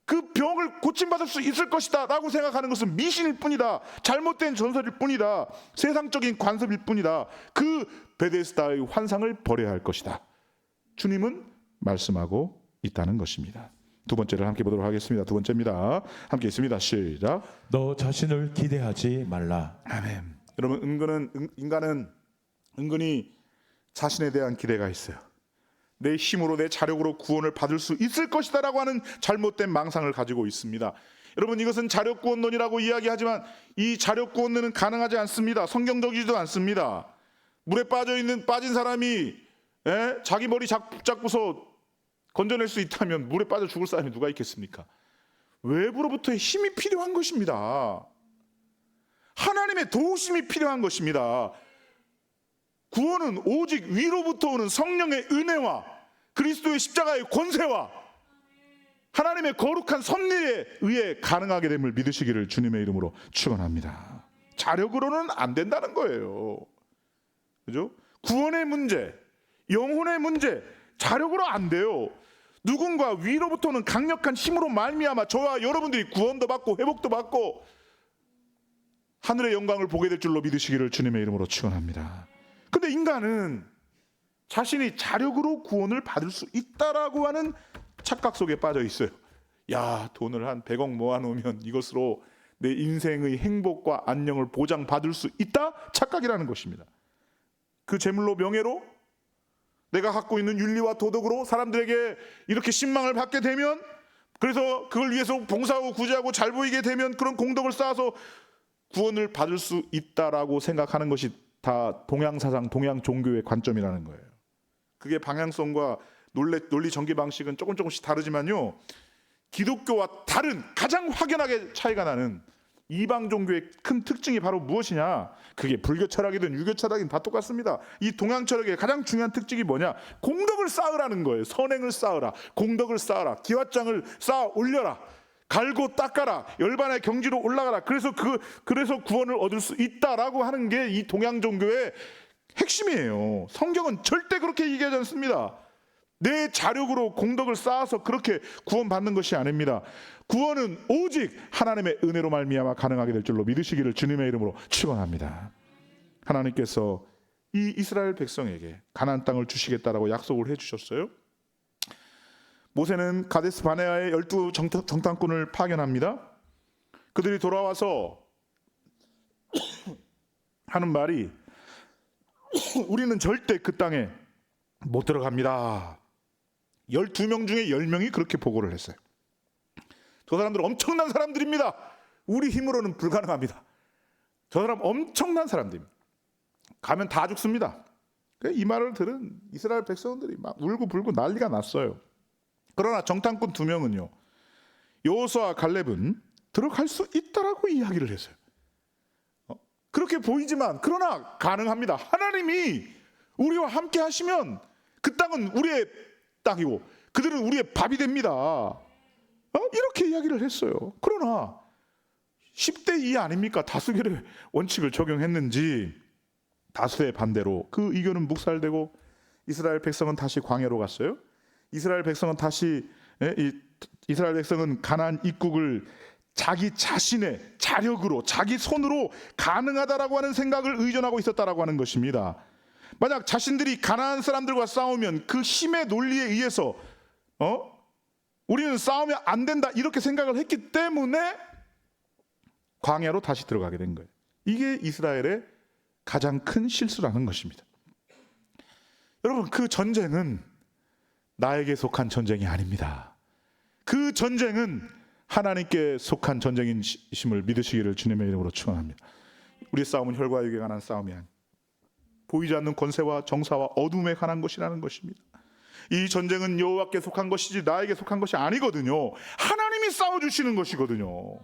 그 병을 고침받을 수 있을 것이다 라고 생각하는 것은 미신일 뿐이다. 잘못된 전설일 뿐이다. 세상적인 관습일 뿐이다. 그 베데스다의 환상을 버려야 할 것이다. 주님은 말씀하고 있다는 것입니다. 두 번째를 함께 보도록 하겠습니다. 두 번째입니다. 함께 있습니다. 시작. 너 자신을 기대하지 말라. 아멘. 여러분, 인간은 은근히 자신에 대한 기대가 있어요. 내 힘으로, 내 자력으로 구원을 받을 수 있을 것이다 라고 하는 잘못된 망상을 가지고 있습니다. 여러분, 이것은 자력구원론이라고 이야기하지만 이 자력구원론은 가능하지 않습니다. 성경적이지도 않습니다. 물에 빠진 사람이 자기 머리 붙잡고서 건져낼 수 있다면 물에 빠져 죽을 사람이 누가 있겠습니까? 외부로부터의 힘이 필요한 것입니다. 하나님의 도우심이 필요한 것입니다. 구원은 오직 위로부터 오는 성령의 은혜와 그리스도의 십자가의 권세와 하나님의 거룩한 섭리에 의해 가능하게 됨을 믿으시기를 주님의 이름으로 축원합니다. 자력으로는 안 된다는 거예요. 그죠? 구원의 문제, 영혼의 문제, 자력으로 안 돼요. 누군가 위로부터 오는 강력한 힘으로 말미암아 저와 여러분들이 구원도 받고 회복도 받고 하늘의 영광을 보게 될 줄로 믿으시기를 주님의 이름으로 축원합니다. 근데 인간은 자신이 자력으로 구원을 받을 수 있다라고 하는 착각 속에 빠져 있어요. 야, 돈을 한 100억 모아놓으면 이것으로 내 인생의 행복과 안녕을 보장받을 수 있다? 착각이라는 것입니다. 그 재물로, 명예로, 내가 갖고 있는 윤리와 도덕으로 사람들에게 이렇게 신망을 받게 되면, 그래서 그걸 위해서 봉사하고 구제하고 잘 보이게 되면 그런 공덕을 쌓아서 구원을 받을 수 있다라고 생각하는 것이 다 동양사상, 동양 종교의 관점이라는 거예요. 그게 방향성과 논리 전개 방식은 조금씩 다르지만요, 기독교와 다른 가장 확연하게 차이가 나는 이방 종교의 큰 특징이 바로 무엇이냐? 그게 불교 철학이든 유교 철학이든 다 똑같습니다. 이 동양 철학의 가장 중요한 특징이 뭐냐? 공덕을 쌓으라는 거예요. 선행을 쌓으라, 공덕을 쌓아라, 기왓장을 쌓아 올려라, 갈고 닦아라, 열반의 경지로 올라가라. 그래서 구원을 얻을 수 있다라고 하는 게 이 동양 종교의 핵심이에요. 성경은 절대 그렇게 얘기하지 않습니다. 내 자력으로 공덕을 쌓아서 그렇게 구원받는 것이 아닙니다. 구원은 오직 하나님의 은혜로 말미암아 가능하게 될 줄로 믿으시기를 주님의 이름으로 축원합니다. 하나님께서 이 이스라엘 백성에게 가나안 땅을 주시겠다라고 약속을 해주셨어요. 모세는 가데스 바네아의 12 정탐꾼을 파견합니다. 그들이 돌아와서 하는 말이 우리는 절대 그 땅에 못 들어갑니다. 12명 중에 10명이 그렇게 보고를 했어요. 저 사람들은 엄청난 사람들입니다. 우리 힘으로는 불가능합니다. 저 사람 엄청난 사람들입니다. 가면 다 죽습니다. 이 말을 들은 이스라엘 백성들이 막 울고불고 난리가 났어요. 그러나 정탐꾼 2명은요, 여호수아와 갈렙은 들어갈 수 있다라고 이야기를 했어요. 그렇게 보이지만 그러나 가능합니다. 하나님이 우리와 함께 하시면 그 땅은 우리의 땅이고 그들은 우리의 밥이 됩니다. 이렇게 이야기를 했어요. 그러나 10대 2 아닙니까? 다수결의 원칙을 적용했는지 다수의 반대로 그 의견은 묵살되고 이스라엘 백성은 다시 광야로 갔어요. 이스라엘 백성은 가나안 입국을 자기 자신의 자력으로, 자기 손으로 가능하다라고 하는 생각을 의존하고 있었다라고 하는 것입니다. 만약 자신들이 가나안 사람들과 싸우면 그 힘의 논리에 의해서 우리는 싸우면 안 된다 이렇게 생각을 했기 때문에 광야로 다시 들어가게 된 거예요. 이게 이스라엘의 가장 큰 실수라는 것입니다. 여러분, 그 전쟁은 나에게 속한 전쟁이 아닙니다. 그 전쟁은 하나님께 속한 전쟁이심을 믿으시기를 주님의 이름으로 축원합니다. 우리 싸움은 혈과 육에 관한 싸움이 아닙니다. 보이지 않는 권세와 정사와 어둠에 관한 것이라는 것입니다. 이 전쟁은 여호와께 속한 것이지 나에게 속한 것이 아니거든요. 하나님이 싸워주시는 것이거든요.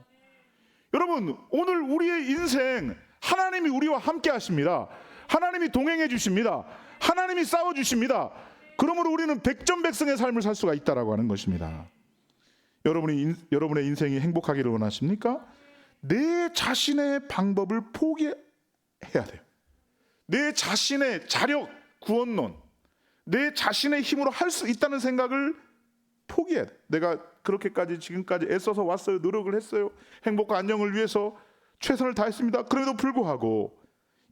여러분, 오늘 우리의 인생 하나님이 우리와 함께 하십니다. 하나님이 동행해 주십니다. 하나님이 싸워주십니다. 그러므로 우리는 백전백승의 삶을 살 수가 있다라고 하는 것입니다. 여러분의 인생이 행복하기를 원하십니까? 내 자신의 방법을 포기해야 돼요. 내 자신의 자력, 구원론, 내 자신의 힘으로 할 수 있다는 생각을 포기해야 돼. 내가 그렇게까지 지금까지 애써서 왔어요. 노력을 했어요. 행복과 안녕을 위해서 최선을 다했습니다. 그럼에도 불구하고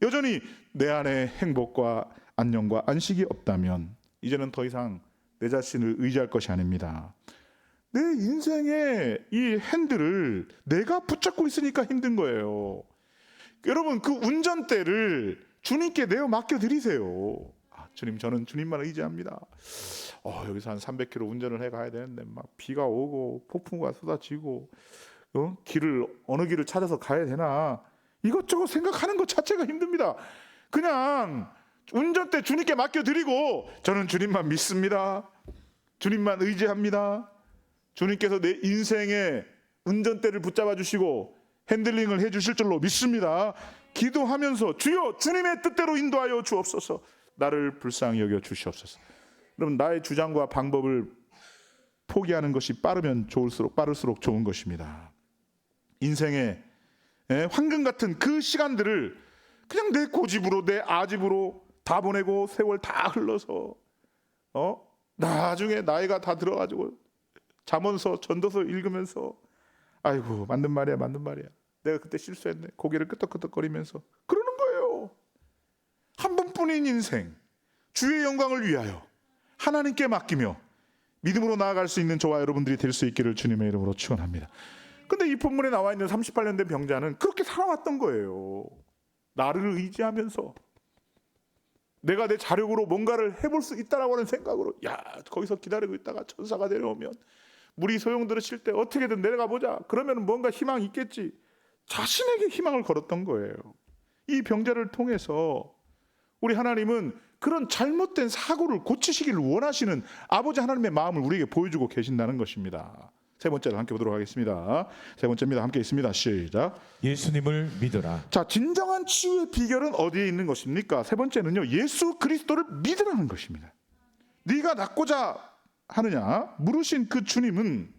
여전히 내 안에 행복과 안녕과 안식이 없다면 이제는 더 이상 내 자신을 의지할 것이 아닙니다. 내 인생의 이 핸들을 내가 붙잡고 있으니까 힘든 거예요. 여러분, 그 운전대를 주님께 내어 맡겨드리세요. 주님, 저는 주님만 의지합니다. 여기서 한 300km 운전을 해 가야 되는데 막 비가 오고 폭풍우가 쏟아지고 길을 어느 길을 찾아서 가야 되나 이것저것 생각하는 것 자체가 힘듭니다. 그냥 운전대 주님께 맡겨드리고 저는 주님만 믿습니다. 주님만 의지합니다. 주님께서 내 인생의 운전대를 붙잡아 주시고 핸들링을 해 주실 줄로 믿습니다. 기도하면서 주여 주님의 뜻대로 인도하여 주옵소서. 나를 불쌍히 여겨 주시옵소서. 여러분, 나의 주장과 방법을 포기하는 것이 빠를수록 좋은 것입니다. 인생의 황금 같은 그 시간들을 그냥 내 고집으로 내 아집으로 다 보내고 세월 다 흘러서 나중에 나이가 다 들어가지고 잠언서 전도서 읽으면서 아이고 맞는 말이야 내가 그때 실수했네 고개를 끄덕끄덕거리면서 그러는 거예요. 한 번뿐인 인생 주의 영광을 위하여 하나님께 맡기며 믿음으로 나아갈 수 있는 저와 여러분들이 될 수 있기를 주님의 이름으로 축원합니다. 근데 이 본문에 나와 있는 38년 된 병자는 그렇게 살아왔던 거예요. 나를 의지하면서 내가 내 자력으로 뭔가를 해볼 수 있다라고 하는 생각으로 거기서 기다리고 있다가 천사가 내려오면 물이 소용돌이칠 때 어떻게든 내려가 보자. 그러면 뭔가 희망이 있겠지. 자신에게 희망을 걸었던 거예요. 이 병자를 통해서 우리 하나님은 그런 잘못된 사고를 고치시기를 원하시는 아버지 하나님의 마음을 우리에게 보여주고 계신다는 것입니다. 세 번째를 함께 보도록 하겠습니다. 세 번째입니다. 함께 있습니다. 시작. 예수님을 믿으라. 자, 진정한 치유의 비결은 어디에 있는 것입니까? 세 번째는요, 예수 그리스도를 믿으라는 것입니다. 네가 낫고자 하느냐 물으신 그 주님은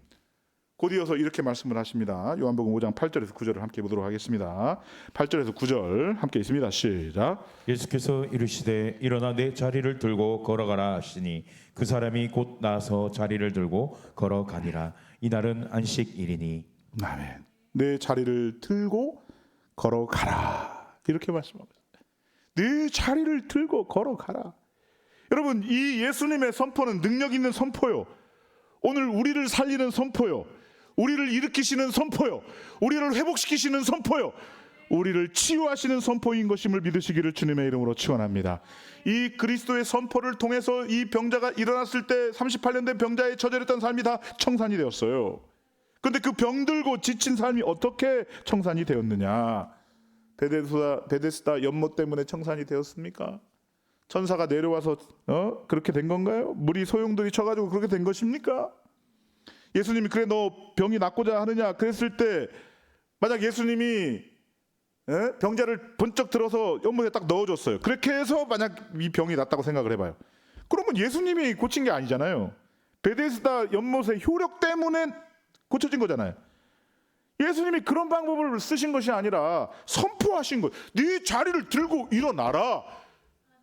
곧이어서 이렇게 말씀을 하십니다. 요한복음 5장 8절에서 9절을 함께 보도록 하겠습니다. 8절에서 9절 함께 있습니다. 시작. 예수께서 이르시되 일어나 내 자리를 들고 걸어가라 하시니 그 사람이 곧 나서 자리를 들고 걸어가니라. 이날은 안식일이니. 아멘. 내 자리를 들고 걸어가라 이렇게 말씀합니다. 내 자리를 들고 걸어가라. 여러분, 이 예수님의 선포는 능력 있는 선포요. 오늘 우리를 살리는 선포요. 우리를 일으키시는 선포요. 우리를 회복시키시는 선포요. 우리를 치유하시는 선포인 것임을 믿으시기를 주님의 이름으로 축원합니다. 이 그리스도의 선포를 통해서 이 병자가 일어났을 때 38년 된 병자의 처절했던 삶이 다 청산이 되었어요. 그런데 그 병들고 지친 삶이 어떻게 청산이 되었느냐? 베데스다 연못 때문에 청산이 되었습니까? 천사가 내려와서 그렇게 된 건가요? 물이 소용돌이 쳐가지고 그렇게 된 것입니까? 예수님이 그래 너 병이 낫고자 하느냐 그랬을 때 만약 예수님이 병자를 번쩍 들어서 연못에 딱 넣어줬어요. 그렇게 해서 만약 이 병이 낫다고 생각을 해봐요. 그러면 예수님이 고친 게 아니잖아요. 베데스다 연못의 효력 때문에 고쳐진 거잖아요. 예수님이 그런 방법을 쓰신 것이 아니라 선포하신 거예요. 네 자리를 들고 일어나라.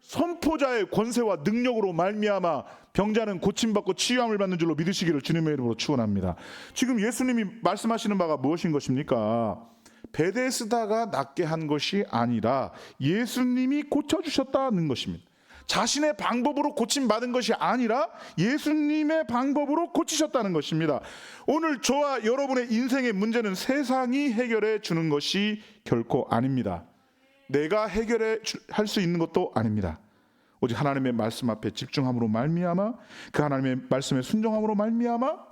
선포자의 권세와 능력으로 말미암아 병자는 고침받고 치유함을 받는 줄로 믿으시기를 주님의 이름으로 축원합니다. 지금 예수님이 말씀하시는 바가 무엇인 것입니까? 베데스다가 낫게 한 것이 아니라 예수님이 고쳐주셨다는 것입니다. 자신의 방법으로 고침받은 것이 아니라 예수님의 방법으로 고치셨다는 것입니다. 오늘 저와 여러분의 인생의 문제는 세상이 해결해 주는 것이 결코 아닙니다. 내가 해결해 할 수 있는 것도 아닙니다. 오직 하나님의 말씀 앞에 집중함으로 말미암아, 그 하나님의 말씀에 순종함으로 말미암아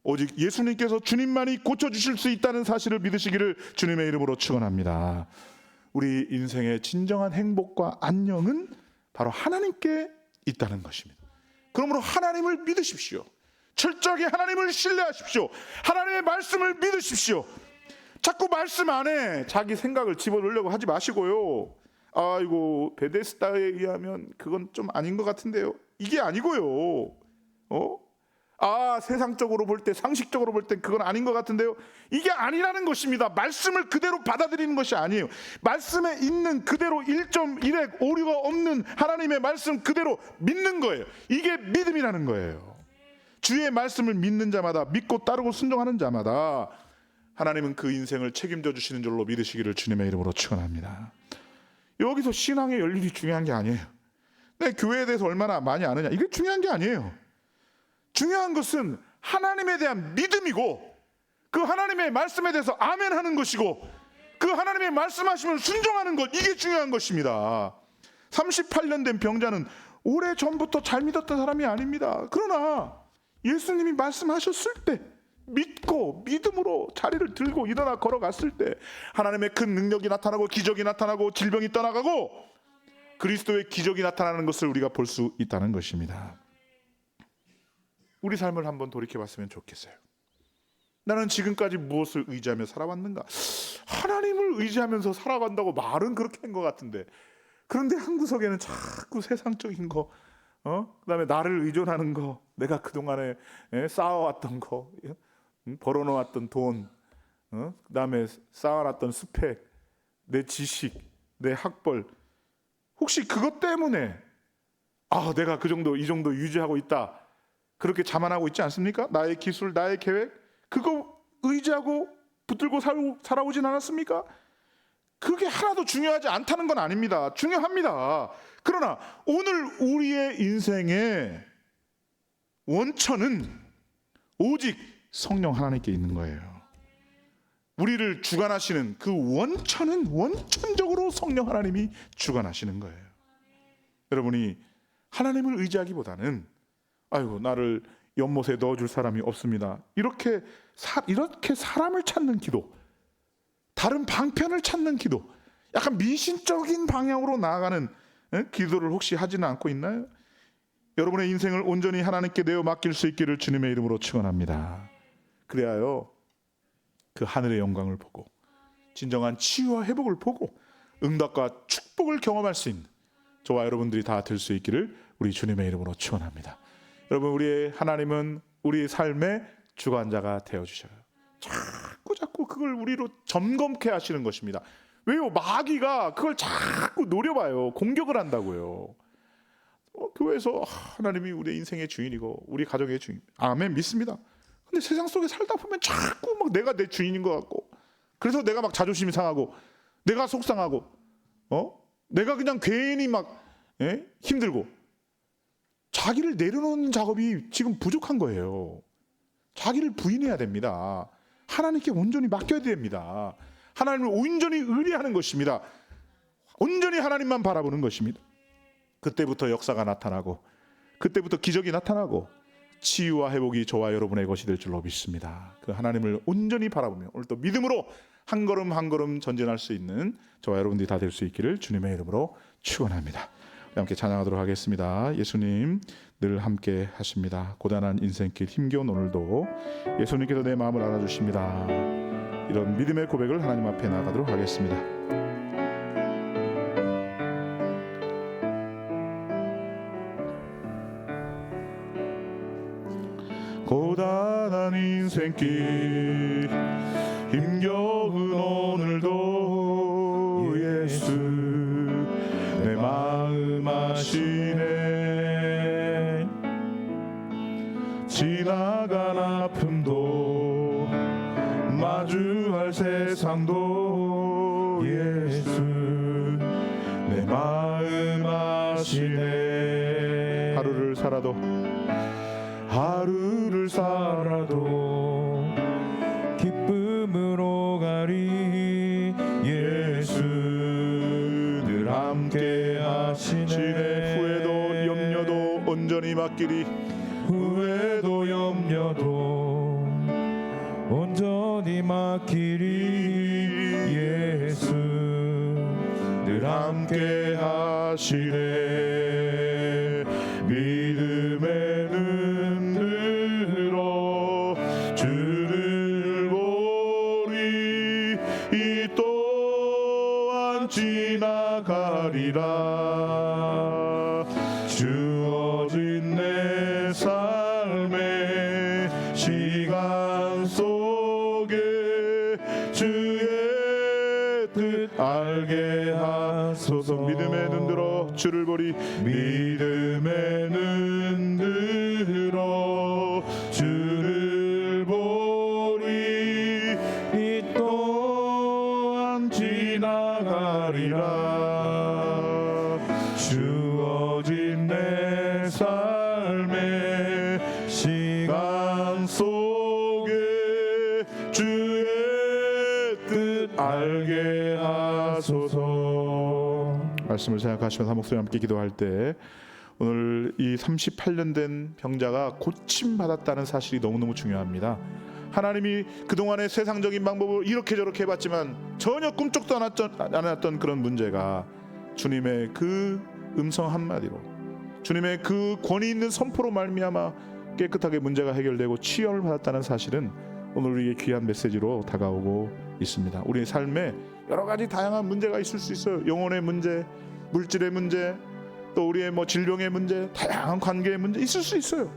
오직 예수님께서 주님만이 고쳐주실 수 있다는 사실을 믿으시기를 주님의 이름으로 축원합니다. 우리 인생의 진정한 행복과 안녕은 바로 하나님께 있다는 것입니다. 그러므로 하나님을 믿으십시오. 철저하게 하나님을 신뢰하십시오. 하나님의 말씀을 믿으십시오. 자꾸 말씀 안에 자기 생각을 집어넣으려고 하지 마시고요. 아이고 베데스다에 의하면 그건 좀 아닌 것 같은데요. 이게 아니고요. 세상적으로 볼 때, 상식적으로 볼 때 그건 아닌 것 같은데요. 이게 아니라는 것입니다. 말씀을 그대로 받아들이는 것이 아니에요. 말씀에 있는 그대로 1.1획 오류가 없는 하나님의 말씀 그대로 믿는 거예요. 이게 믿음이라는 거예요. 주의 말씀을 믿는 자마다, 믿고 따르고 순종하는 자마다 하나님은 그 인생을 책임져 주시는 줄로 믿으시기를 주님의 이름으로 축원합니다. 여기서 신앙의 열림이 중요한 게 아니에요. 내 교회에 대해서 얼마나 많이 아느냐, 이게 중요한 게 아니에요. 중요한 것은 하나님에 대한 믿음이고, 그 하나님의 말씀에 대해서 아멘 하는 것이고, 그 하나님의 말씀하시면 순종하는 것, 이게 중요한 것입니다. 38년 된 병자는 오래전부터 잘 믿었던 사람이 아닙니다. 그러나 예수님이 말씀하셨을 때 믿고 믿음으로 자리를 들고 일어나 걸어갔을 때 하나님의 큰 능력이 나타나고 기적이 나타나고 질병이 떠나가고 그리스도의 기적이 나타나는 것을 우리가 볼 수 있다는 것입니다. 우리 삶을 한번 돌이켜봤으면 좋겠어요. 나는 지금까지 무엇을 의지하며 살아왔는가? 하나님을 의지하면서 살아간다고 말은 그렇게 한 것 같은데, 그런데 한 구석에는 자꾸 세상적인 거, 그다음에 나를 의존하는 거, 내가 그동안에 쌓아왔던 거, 벌어놓았던 돈, 그다음에 쌓아놨던 스펙, 내 지식, 내 학벌, 혹시 그것 때문에 내가 그 정도 이 정도 유지하고 있다, 그렇게 자만하고 있지 않습니까? 나의 기술, 나의 계획, 그거 의지하고 붙들고 살아오진 않았습니까? 그게 하나도 중요하지 않다는 건 아닙니다. 중요합니다. 그러나 오늘 우리의 인생의 원천은 오직 성령 하나님께 있는 거예요. 우리를 주관하시는 그 원천은 원천적으로 성령 하나님이 주관하시는 거예요. 여러분이 하나님을 의지하기보다는 나를 연못에 넣어줄 사람이 없습니다, 이렇게 사람을 찾는 기도, 다른 방편을 찾는 기도, 약간 미신적인 방향으로 나아가는 기도를 혹시 하지는 않고 있나요? 여러분의 인생을 온전히 하나님께 내어 맡길 수 있기를 주님의 이름으로 축원합니다. 그래야요, 그 하늘의 영광을 보고 진정한 치유와 회복을 보고 응답과 축복을 경험할 수 있는 저와 여러분들이 다 될 수 있기를 우리 주님의 이름으로 축원합니다. 여러분, 우리의 하나님은 우리의 삶의 주관자가 되어주셔요. 자꾸 그걸 우리로 점검케 하시는 것입니다. 왜요? 마귀가 그걸 자꾸 노려봐요. 공격을 한다고요. 교회에서 하나님이 우리의 인생의 주인이고 우리 가정의 주인, 아멘, 믿습니다. 근데 세상 속에 살다 보면 자꾸 막 내가 내 주인인 것 같고, 그래서 내가 막 자존심이 상하고 내가 속상하고 내가 그냥 괜히 막 힘들고, 자기를 내려놓는 작업이 지금 부족한 거예요. 자기를 부인해야 됩니다. 하나님께 온전히 맡겨야 됩니다. 하나님을 온전히 의뢰하는 것입니다. 온전히 하나님만 바라보는 것입니다. 그때부터 역사가 나타나고, 그때부터 기적이 나타나고, 치유와 회복이 저와 여러분의 것이 될 줄로 믿습니다. 그 하나님을 온전히 바라보며 오늘 또 믿음으로 한 걸음 한 걸음 전진할 수 있는 저와 여러분들이 다 될 수 있기를 주님의 이름으로 축원합니다. 함께 찬양하도록 하겠습니다. 예수님 늘 함께 하십니다. 고단한 인생길 힘겨운 오늘도 예수님께서 내 마음을 알아주십니다. 이런 믿음의 고백을 하나님 앞에 나가도록 하겠습니다. 고단한 인생길 힘겨운 오늘도 예수 내 마음 아시네. 지나간 아픔도 마주할 세상도 예수 내 마음 아시네. 하루를 살아도 기쁨으로 가리 예수 늘 함께 하시네. 후회도 염려도 온전히 맡기리. 후회도 염려도 온전히 맡기리 예수 늘 함께 하시네. 믿음의 눈 들어 주를 보리. 이 또한 지나가리라. 주어진 내 삶의 시간 속에 주의 뜻 알게 하소서. 믿음의 눈 들어 주를 보리. 믿음의 눈 들어 주를 보리. 이 또한 지나가리라. 주어진 내 삶의 시간 속에 주의 뜻 알게 하소서. 말씀을 생각하시면서 한 목소리 함께 기도할 때 오늘 이 38년 된 병자가 고침받았다는 사실이 너무너무 중요합니다. 하나님이 그동안의 세상적인 방법을 이렇게 저렇게 해봤지만 전혀 꿈쩍도 안 했던 그런 문제가 주님의 그 음성 한마디로, 주님의 그 권위 있는 선포로 말미암아 깨끗하게 문제가 해결되고 치유를 받았다는 사실은 오늘 우리의 귀한 메시지로 다가오고 있습니다. 우리의 삶에 여러 가지 다양한 문제가 있을 수 있어요. 영혼의 문제, 물질의 문제, 또 우리의 질병의 문제, 다양한 관계의 문제 있을 수 있어요.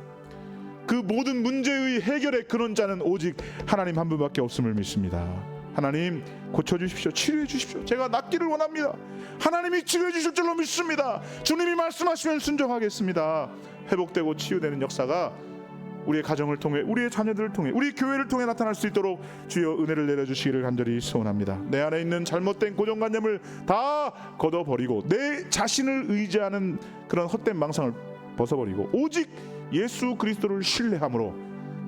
그 모든 문제의 해결의 근원자는 오직 하나님 한 분밖에 없음을 믿습니다. 하나님 고쳐주십시오. 치료해주십시오. 제가 낫기를 원합니다. 하나님이 치료해주실 줄로 믿습니다. 주님이 말씀하시면 순종하겠습니다. 회복되고 치유되는 역사가 우리의 가정을 통해, 우리의 자녀들을 통해, 우리 교회를 통해 나타날 수 있도록 주여 은혜를 내려주시기를 간절히 소원합니다. 내 안에 있는 잘못된 고정관념을 다 걷어버리고 내 자신을 의지하는 그런 헛된 망상을 벗어버리고 오직 예수 그리스도를 신뢰함으로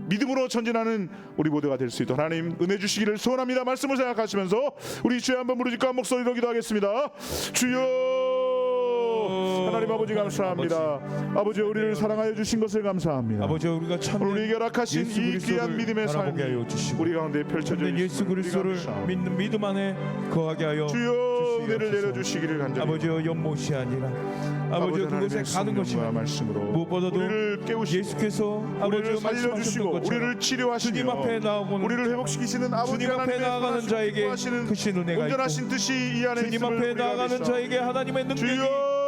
믿음으로 전진하는 우리 모두가 될 수 있도록 하나님 은혜 주시기를 소원합니다. 말씀을 생각하시면서 우리 주여 한번 부르짖고 한 목소리로 기도하겠습니다. 주여 하나님 아버지 감사합니다. 아버지 우리를 사랑하여 주신 것을 감사합니다. 아버지 우리가 참 우리에게 허락하신 이 귀한 믿음의 삶이 우리 가운데 펼쳐져 예수 그리스도를 믿는 믿음 안에 거하게 하여 주여 은혜를 내려주시기를 간절히 아버지여 연못이 아니라 아버지 그곳에 가는 것이 말씀으로 무엇보다도 우리를 깨우시고 예수께서 우리를 아버지여 살려주시고 우리를 치료하시며 주님 앞에 나오고는 우리를 회복시키시는 아버지 주님 앞에 하나님의 나아가는 자에게 크신 은혜가 온전하신 있고 뜻이 이 안에 주님 있음을 앞에 우리가 나아가는 믿사. 자에게 하나님의 능력이 주여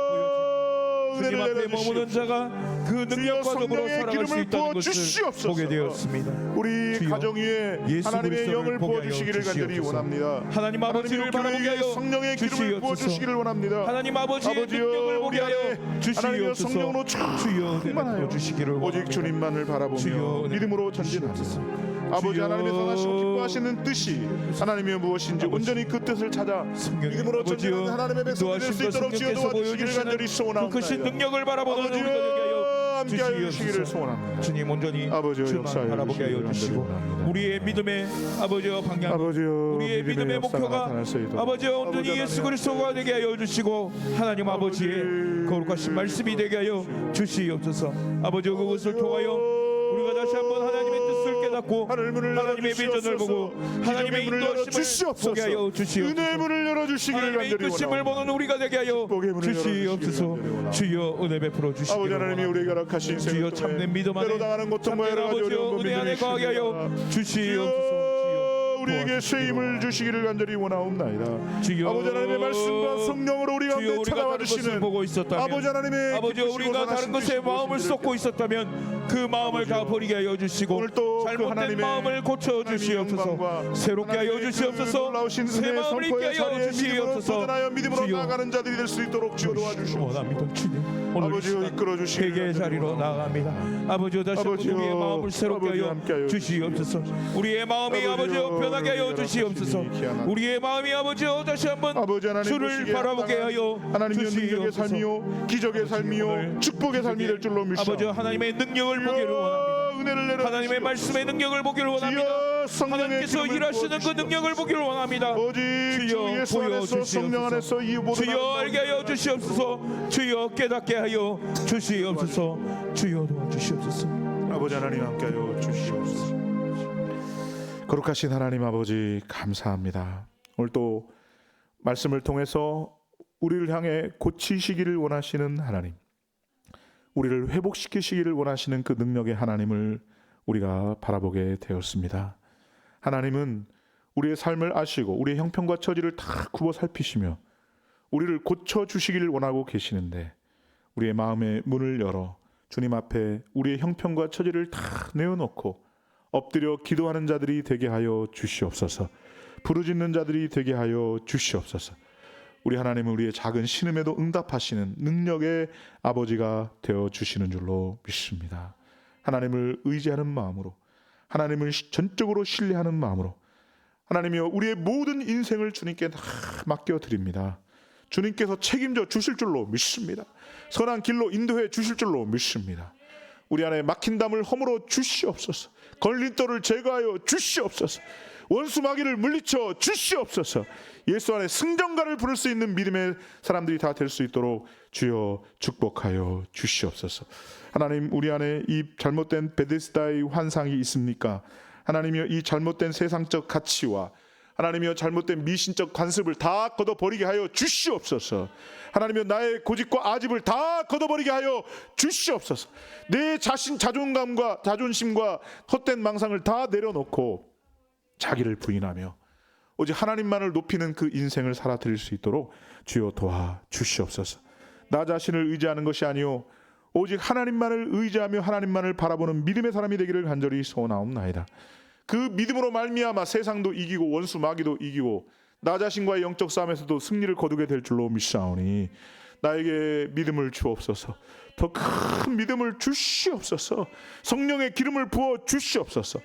주님 은혜를 앞에 내려주시옵소서. 머무는 자가 그 능력과 더불어 성령의 살아갈 수 기름을 있다는 부어 것을 주시옵소서. 보게 되었습니다. 우리 주여, 가정 위에 예수 하나님의 그리스도를 영을 보게 부어 주시기를 하여 간절히 주시옵소서. 원합니다. 하나님 아버지를 바라보게 하여 성령의 기름을 부어 주시옵소서. 주시기를 원합니다. 하나님 아버지의 아버지여, 능력을 보게 우리 안에 하여 하나님의 주시옵소서. 성령으로 주여 충만하여 주시기를 오직 원합니다. 주님만을 바라보며 주여, 믿음으로 주시옵소서. 전진합니다. 아버지 하나님의 선하시고 기뻐하시는 뜻이 하나님의 무엇인지 온전히 그 뜻을 찾아 믿음으로 전진하는 하나님의 백성이 될 수 있도록 주여 도와주시기를 간절히 그 소원합니다. 크신 능력을 바라보는 우리가 되게 하여 함께하여 주시기를 주시옵소서. 소원합니다. 주님 온전히 아버지여 주만 역사하여 바라보게 하여 주시기를 주시고 간절히 원합니다. 우리의 믿음의 아버지여 방향 아버지여 우리의 믿음의 역사가 목표가 나타날 수 있도록 아버지여 온전히 아버지 예수 하나님 그리스도가 되게 하여 주시고 하나님 아버지의 거룩하신 말씀이 되게 하여 주시옵소서. 아버지여 그것을 통하여 우리가 다시 한번 하나님의 뜻을 깨닫고 하나님의 비전을 보고 하나님의 인도하심을 보게 하여 주시옵소서. 은혜의 문을 열어주시기를 하나님의 간절히 이끄심을 원합니다. 보는 우리가 되게 하여 축복의 문을 주시옵소서. 열어주시기를 주여 은혜 베풀어 주시기를 아버지 하나님이 우리에게 원합니다. 허락하신 주여 인생을 참된 믿음 안에 때로 당하는 고통과 참된 여러 가지 아버지여 어려운 은혜 안에 거하게 하여 주시옵소서. 우리에게 새 힘을 주시기를 간절히 원하옵나이다. 주여 아버지 하나님의 말씀과 성령으로 우리 주여 가운데 우리가 찾아와 다른 것을 주시는 보고 있었다면 아버지 하나님의 아버지여 기쁘시고 우리가 다른 선하신 것에 뜻이 마음을 무엇인지를 쏟고 있었다면 그 마음을 다 버리게 하여 주시고 오늘 또그 잘못된 하나님의 마음을 고쳐 주시옵소서. 영광과 새롭게 하여 하나님의 그 주시옵소서. 놀라우신 새 은혜의 마음을 있게 선포의 하여 자리에 믿음으로 주시옵소서. 도전하여 믿음으로 주여 나아가는 자들이 될 수 있도록 주여 도와주시옵소서. 원합니다 주님. 오늘 아버지여 이끌어 주시길 회개의 자리로 나아갑니다. 아버지여 다시 한번 아버지여, 우리의 마음을 새롭게 아버지와 하여 함께하여 주시옵소서. 우리의 마음이 아버지여, 아버지여 변하게 하여 우리를 주시옵소서. 기한한 우리의 마음이 아버지여 다시 한번 아버지 하나님 주를 보시기에 바라보게 하여 하나님의 능력의 주시옵소서. 삶이요 기적의 삶이요 오늘 축복의 삶이 될 줄로 아버지 믿사옵니다. 하나님의 능력을 보기를 원합니다. 은혜를 내려 하나님의 말씀의 능력을 보기를 원합니다. 하나님께서 일하시는 그 능력을 보기를 원합니다. 오직 주 주여 예수 안에서 성령 안에서 이 모든 주여 알게 하여 주시옵소서. 주여 깨닫게 하여 주시옵소서. 주여 도와주시옵소서. 아버지 하나님 함께하여 주시옵소서. 거룩하신 하나님 아버지 감사합니다. 오늘 또 말씀을 통해서 우리를 향해 고치시기를 원하시는 하나님, 우리를 회복시키시기를 원하시는 그 능력의 하나님을 우리가 바라보게 되었습니다. 하나님은 우리의 삶을 아시고 우리의 형편과 처지를 다 굽어 살피시며 우리를 고쳐주시기를 원하고 계시는데 우리의 마음의 문을 열어 주님 앞에 우리의 형편과 처지를 다 내어놓고 엎드려 기도하는 자들이 되게 하여 주시옵소서. 부르짖는 자들이 되게 하여 주시옵소서. 우리 하나님은 우리의 작은 신음에도 응답하시는 능력의 아버지가 되어 주시는 줄로 믿습니다. 하나님을 의지하는 마음으로, 하나님을 전적으로 신뢰하는 마음으로, 하나님이여 우리의 모든 인생을 주님께 다 맡겨드립니다. 주님께서 책임져 주실 줄로 믿습니다. 선한 길로 인도해 주실 줄로 믿습니다. 우리 안에 막힌 담을 허물어 주시옵소서. 걸림돌을 제거하여 주시옵소서. 원수 마귀를 물리쳐 주시옵소서. 예수 안에 승전가를 부를 수 있는 믿음의 사람들이 다 될 수 있도록 주여 축복하여 주시옵소서. 하나님, 우리 안에 이 잘못된 베데스다의 환상이 있습니까? 하나님이여 이 잘못된 세상적 가치와 하나님이여 잘못된 미신적 관습을 다 걷어버리게 하여 주시옵소서. 하나님이여 나의 고집과 아집을 다 걷어버리게 하여 주시옵소서. 내 자신 자존감과 자존심과 헛된 망상을 다 내려놓고 자기를 부인하며 오직 하나님만을 높이는 그 인생을 살아드릴 수 있도록 주여 도와 주시옵소서. 나 자신을 의지하는 것이 아니요 오직 하나님만을 의지하며 하나님만을 바라보는 믿음의 사람이 되기를 간절히 소원하옵나이다. 그 믿음으로 말미암아 세상도 이기고 원수 마귀도 이기고 나 자신과의 영적 싸움에서도 승리를 거두게 될 줄로 믿사오니 나에게 믿음을 주옵소서. 더 큰 믿음을 주시옵소서. 성령의 기름을 부어 주시옵소서.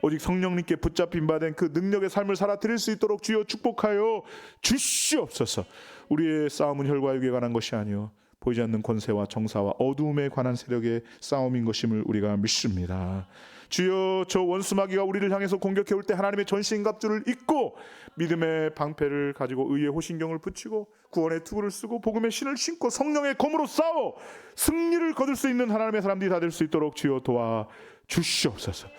오직 성령님께 붙잡힌 바 된 그 능력의 삶을 살아 드릴 수 있도록 주여 축복하여 주시옵소서. 우리의 싸움은 혈과 육에 관한 것이 아니요 보이지 않는 권세와 정사와 어두움에 관한 세력의 싸움인 것임을 우리가 믿습니다. 주여 저 원수 마귀가 우리를 향해서 공격해 올 때 하나님의 전신갑주를 입고 믿음의 방패를 가지고 의의 호신경을 붙이고 구원의 투구를 쓰고 복음의 신을 신고 성령의 검으로 싸워 승리를 거둘 수 있는 하나님의 사람들이 다 될 수 있도록 주여 도와 주시옵소서.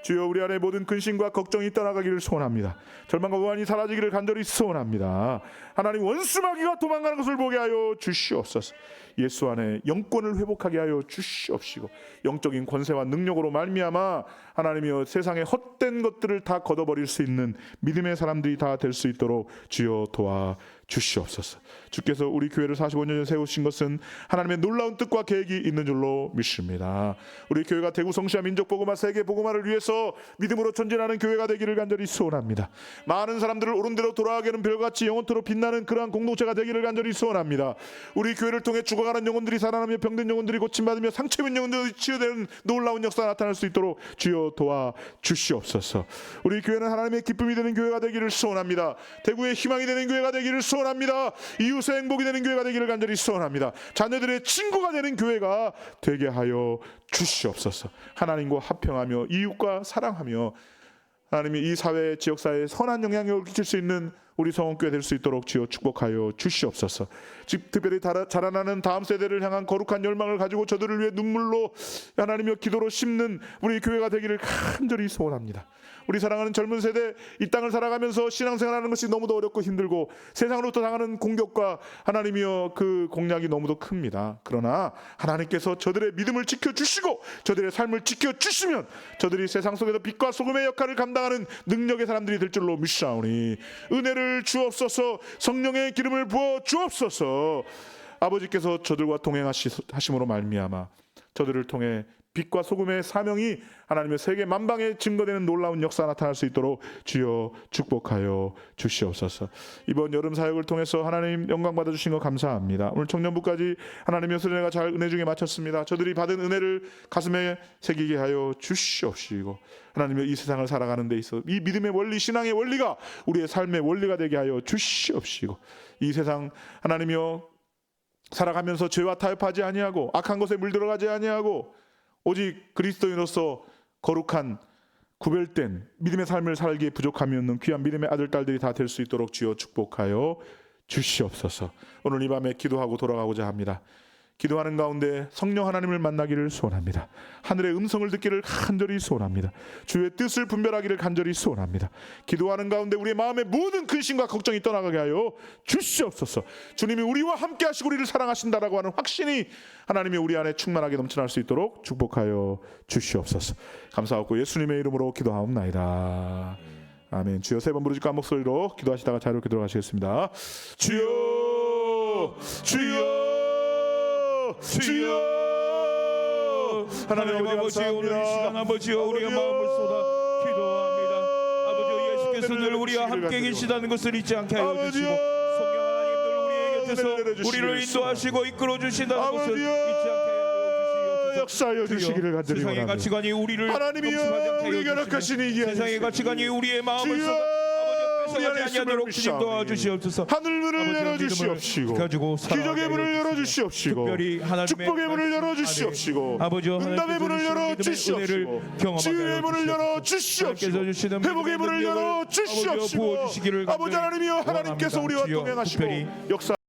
주여 우리 안에 모든 근심과 걱정이 떠나가기를 소원합니다. 절망과 우환이 사라지기를 간절히 소원합니다. 하나님 원수 마귀가 도망가는 것을 보게 하여 주시옵소서. 예수 안에 영권을 회복하게 하여 주시옵시고 영적인 권세와 능력으로 말미암아 하나님이여 세상의 헛된 것들을 다 걷어버릴 수 있는 믿음의 사람들이 다 될 수 있도록 주여 도와 주시옵소서. 주께서 우리 교회를 45년 전에 세우신 것은 하나님의 놀라운 뜻과 계획이 있는 줄로 믿습니다. 우리 교회가 대구 성시와 민족 복음화 세계 복음화를 위해서 믿음으로 전진하는 교회가 되기를 간절히 소원합니다. 많은 사람들을 옳은 대로 돌아가게 하는 별같이 영원토록 빛나는 그러한 공동체가 되기를 간절히 소원합니다. 우리 교회를 통해 죽어가는 영혼들이 살아나며 병든 영혼들이 고침받으며 상처입은 영혼들이 치유되는 놀라운 역사가 나타날 수 있도록 주여 도와 주시옵소서. 우리 교회는 하나님의 기쁨이 되는 교회가 되기를 소원합니다. 대구의 희망이 되는 교회가 되기를 소원합니다. 이웃의 행복이 되는 교회가 되기를 간절히 소원합니다. 자녀들의 친구가 되는 교회가 되게 하여 주시옵소서. 하나님과 합평하며 이웃과 사랑하며 하나님이 이 사회 지역사회에 선한 영향력을 끼칠 수 있는 우리 성원교회 될 수 있도록 주여 축복하여 주시옵소서. 특별히 자라나는 다음 세대를 향한 거룩한 열망을 가지고 저들을 위해 눈물로 하나님이여 기도로 심는 우리 교회가 되기를 간절히 소원합니다. 우리 사랑하는 젊은 세대 이 땅을 살아가면서 신앙생활하는 것이 너무도 어렵고 힘들고 세상으로부터 당하는 공격과 하나님이여 그 공략이 너무도 큽니다. 그러나 하나님께서 저들의 믿음을 지켜주시고 저들의 삶을 지켜주시면 저들이 세상 속에서 빛과 소금의 역할을 감당하는 능력의 사람들이 될 줄로 믿사오니 은혜를 주옵소서. 성령의 기름을 부어 주옵소서. 아버지께서 저들과 동행하심으로 말미암아 저들을 통해 빛과 소금의 사명이 하나님의 세계 만방에 증거되는 놀라운 역사 나타날 수 있도록 주여 축복하여 주시옵소서. 이번 여름 사역을 통해서 하나님 영광 받아 주신 거 감사합니다. 오늘 청년부까지 하나님의 은혜가 잘 은혜 중에 마쳤습니다. 저들이 받은 은혜를 가슴에 새기게 하여 주시옵시고 하나님의 이 세상을 살아가는 데 있어 이 믿음의 원리, 신앙의 원리가 우리의 삶의 원리가 되게 하여 주시옵시고 이 세상 하나님이여 살아가면서 죄와 타협하지 아니하고 악한 것에 물들어가지 아니하고 오직 그리스도인으로서 거룩한 구별된 믿음의 삶을 살기에 부족함이 없는 귀한 믿음의 아들 딸들이 다 될 수 있도록 주여 축복하여 주시옵소서. 오늘 이 밤에 기도하고 돌아가고자 합니다. 기도하는 가운데 성령 하나님을 만나기를 소원합니다. 하늘의 음성을 듣기를 간절히 소원합니다. 주의 뜻을 분별하기를 간절히 소원합니다. 기도하는 가운데 우리의 마음의 모든 근심과 걱정이 떠나가게 하여 주시옵소서. 주님이 우리와 함께 하시고 우리를 사랑하신다라고 하는 확신이 하나님이 우리 안에 충만하게 넘쳐날 수 있도록 축복하여 주시옵소서. 감사하고 예수님의 이름으로 기도하옵나이다. 아멘. 주여 세 번 부르짖고 한 목소리로 기도하시다가 자유롭게 들어가시겠습니다. 주여 주여 주여. 하나님 아버지, 오늘 이 시간 아버지여 우리의 마음을 쏟아 기도합니다. 아버지여 예수께서 늘 우리와 함께 계시다는 것을 잊지 않게 하여 주시고 성령 하나님 늘 우리의 곁에서 우리를 인도하시고 이끌어 주신다는 것을 잊지 않게 하여 주시옵소서. 역사하여 주시기를 간절히 세상의 원합니다. 가치관이 우리를 하나님이여 넘쳐나지 않게 우리 하여 결합하시니 주시며 이기하여 세상의 가치관이 우리의 마음을 주여, 쏟아 우리 안에 뺏어가지 아니하도록 주님 도와주시옵소서. 하늘문을 열어주시옵시고 기적의 문을 열어주시옵시고 특별히 하나님의 축복의 문을 말씀 열어주시옵시고 아버지여 응답의 문을 열어주시옵시고 치유의 문을 열어주시옵시고 회복의 문을 열어주시옵시고 아버지 하나님이여 하나님께서 우리와 동행하시고 역사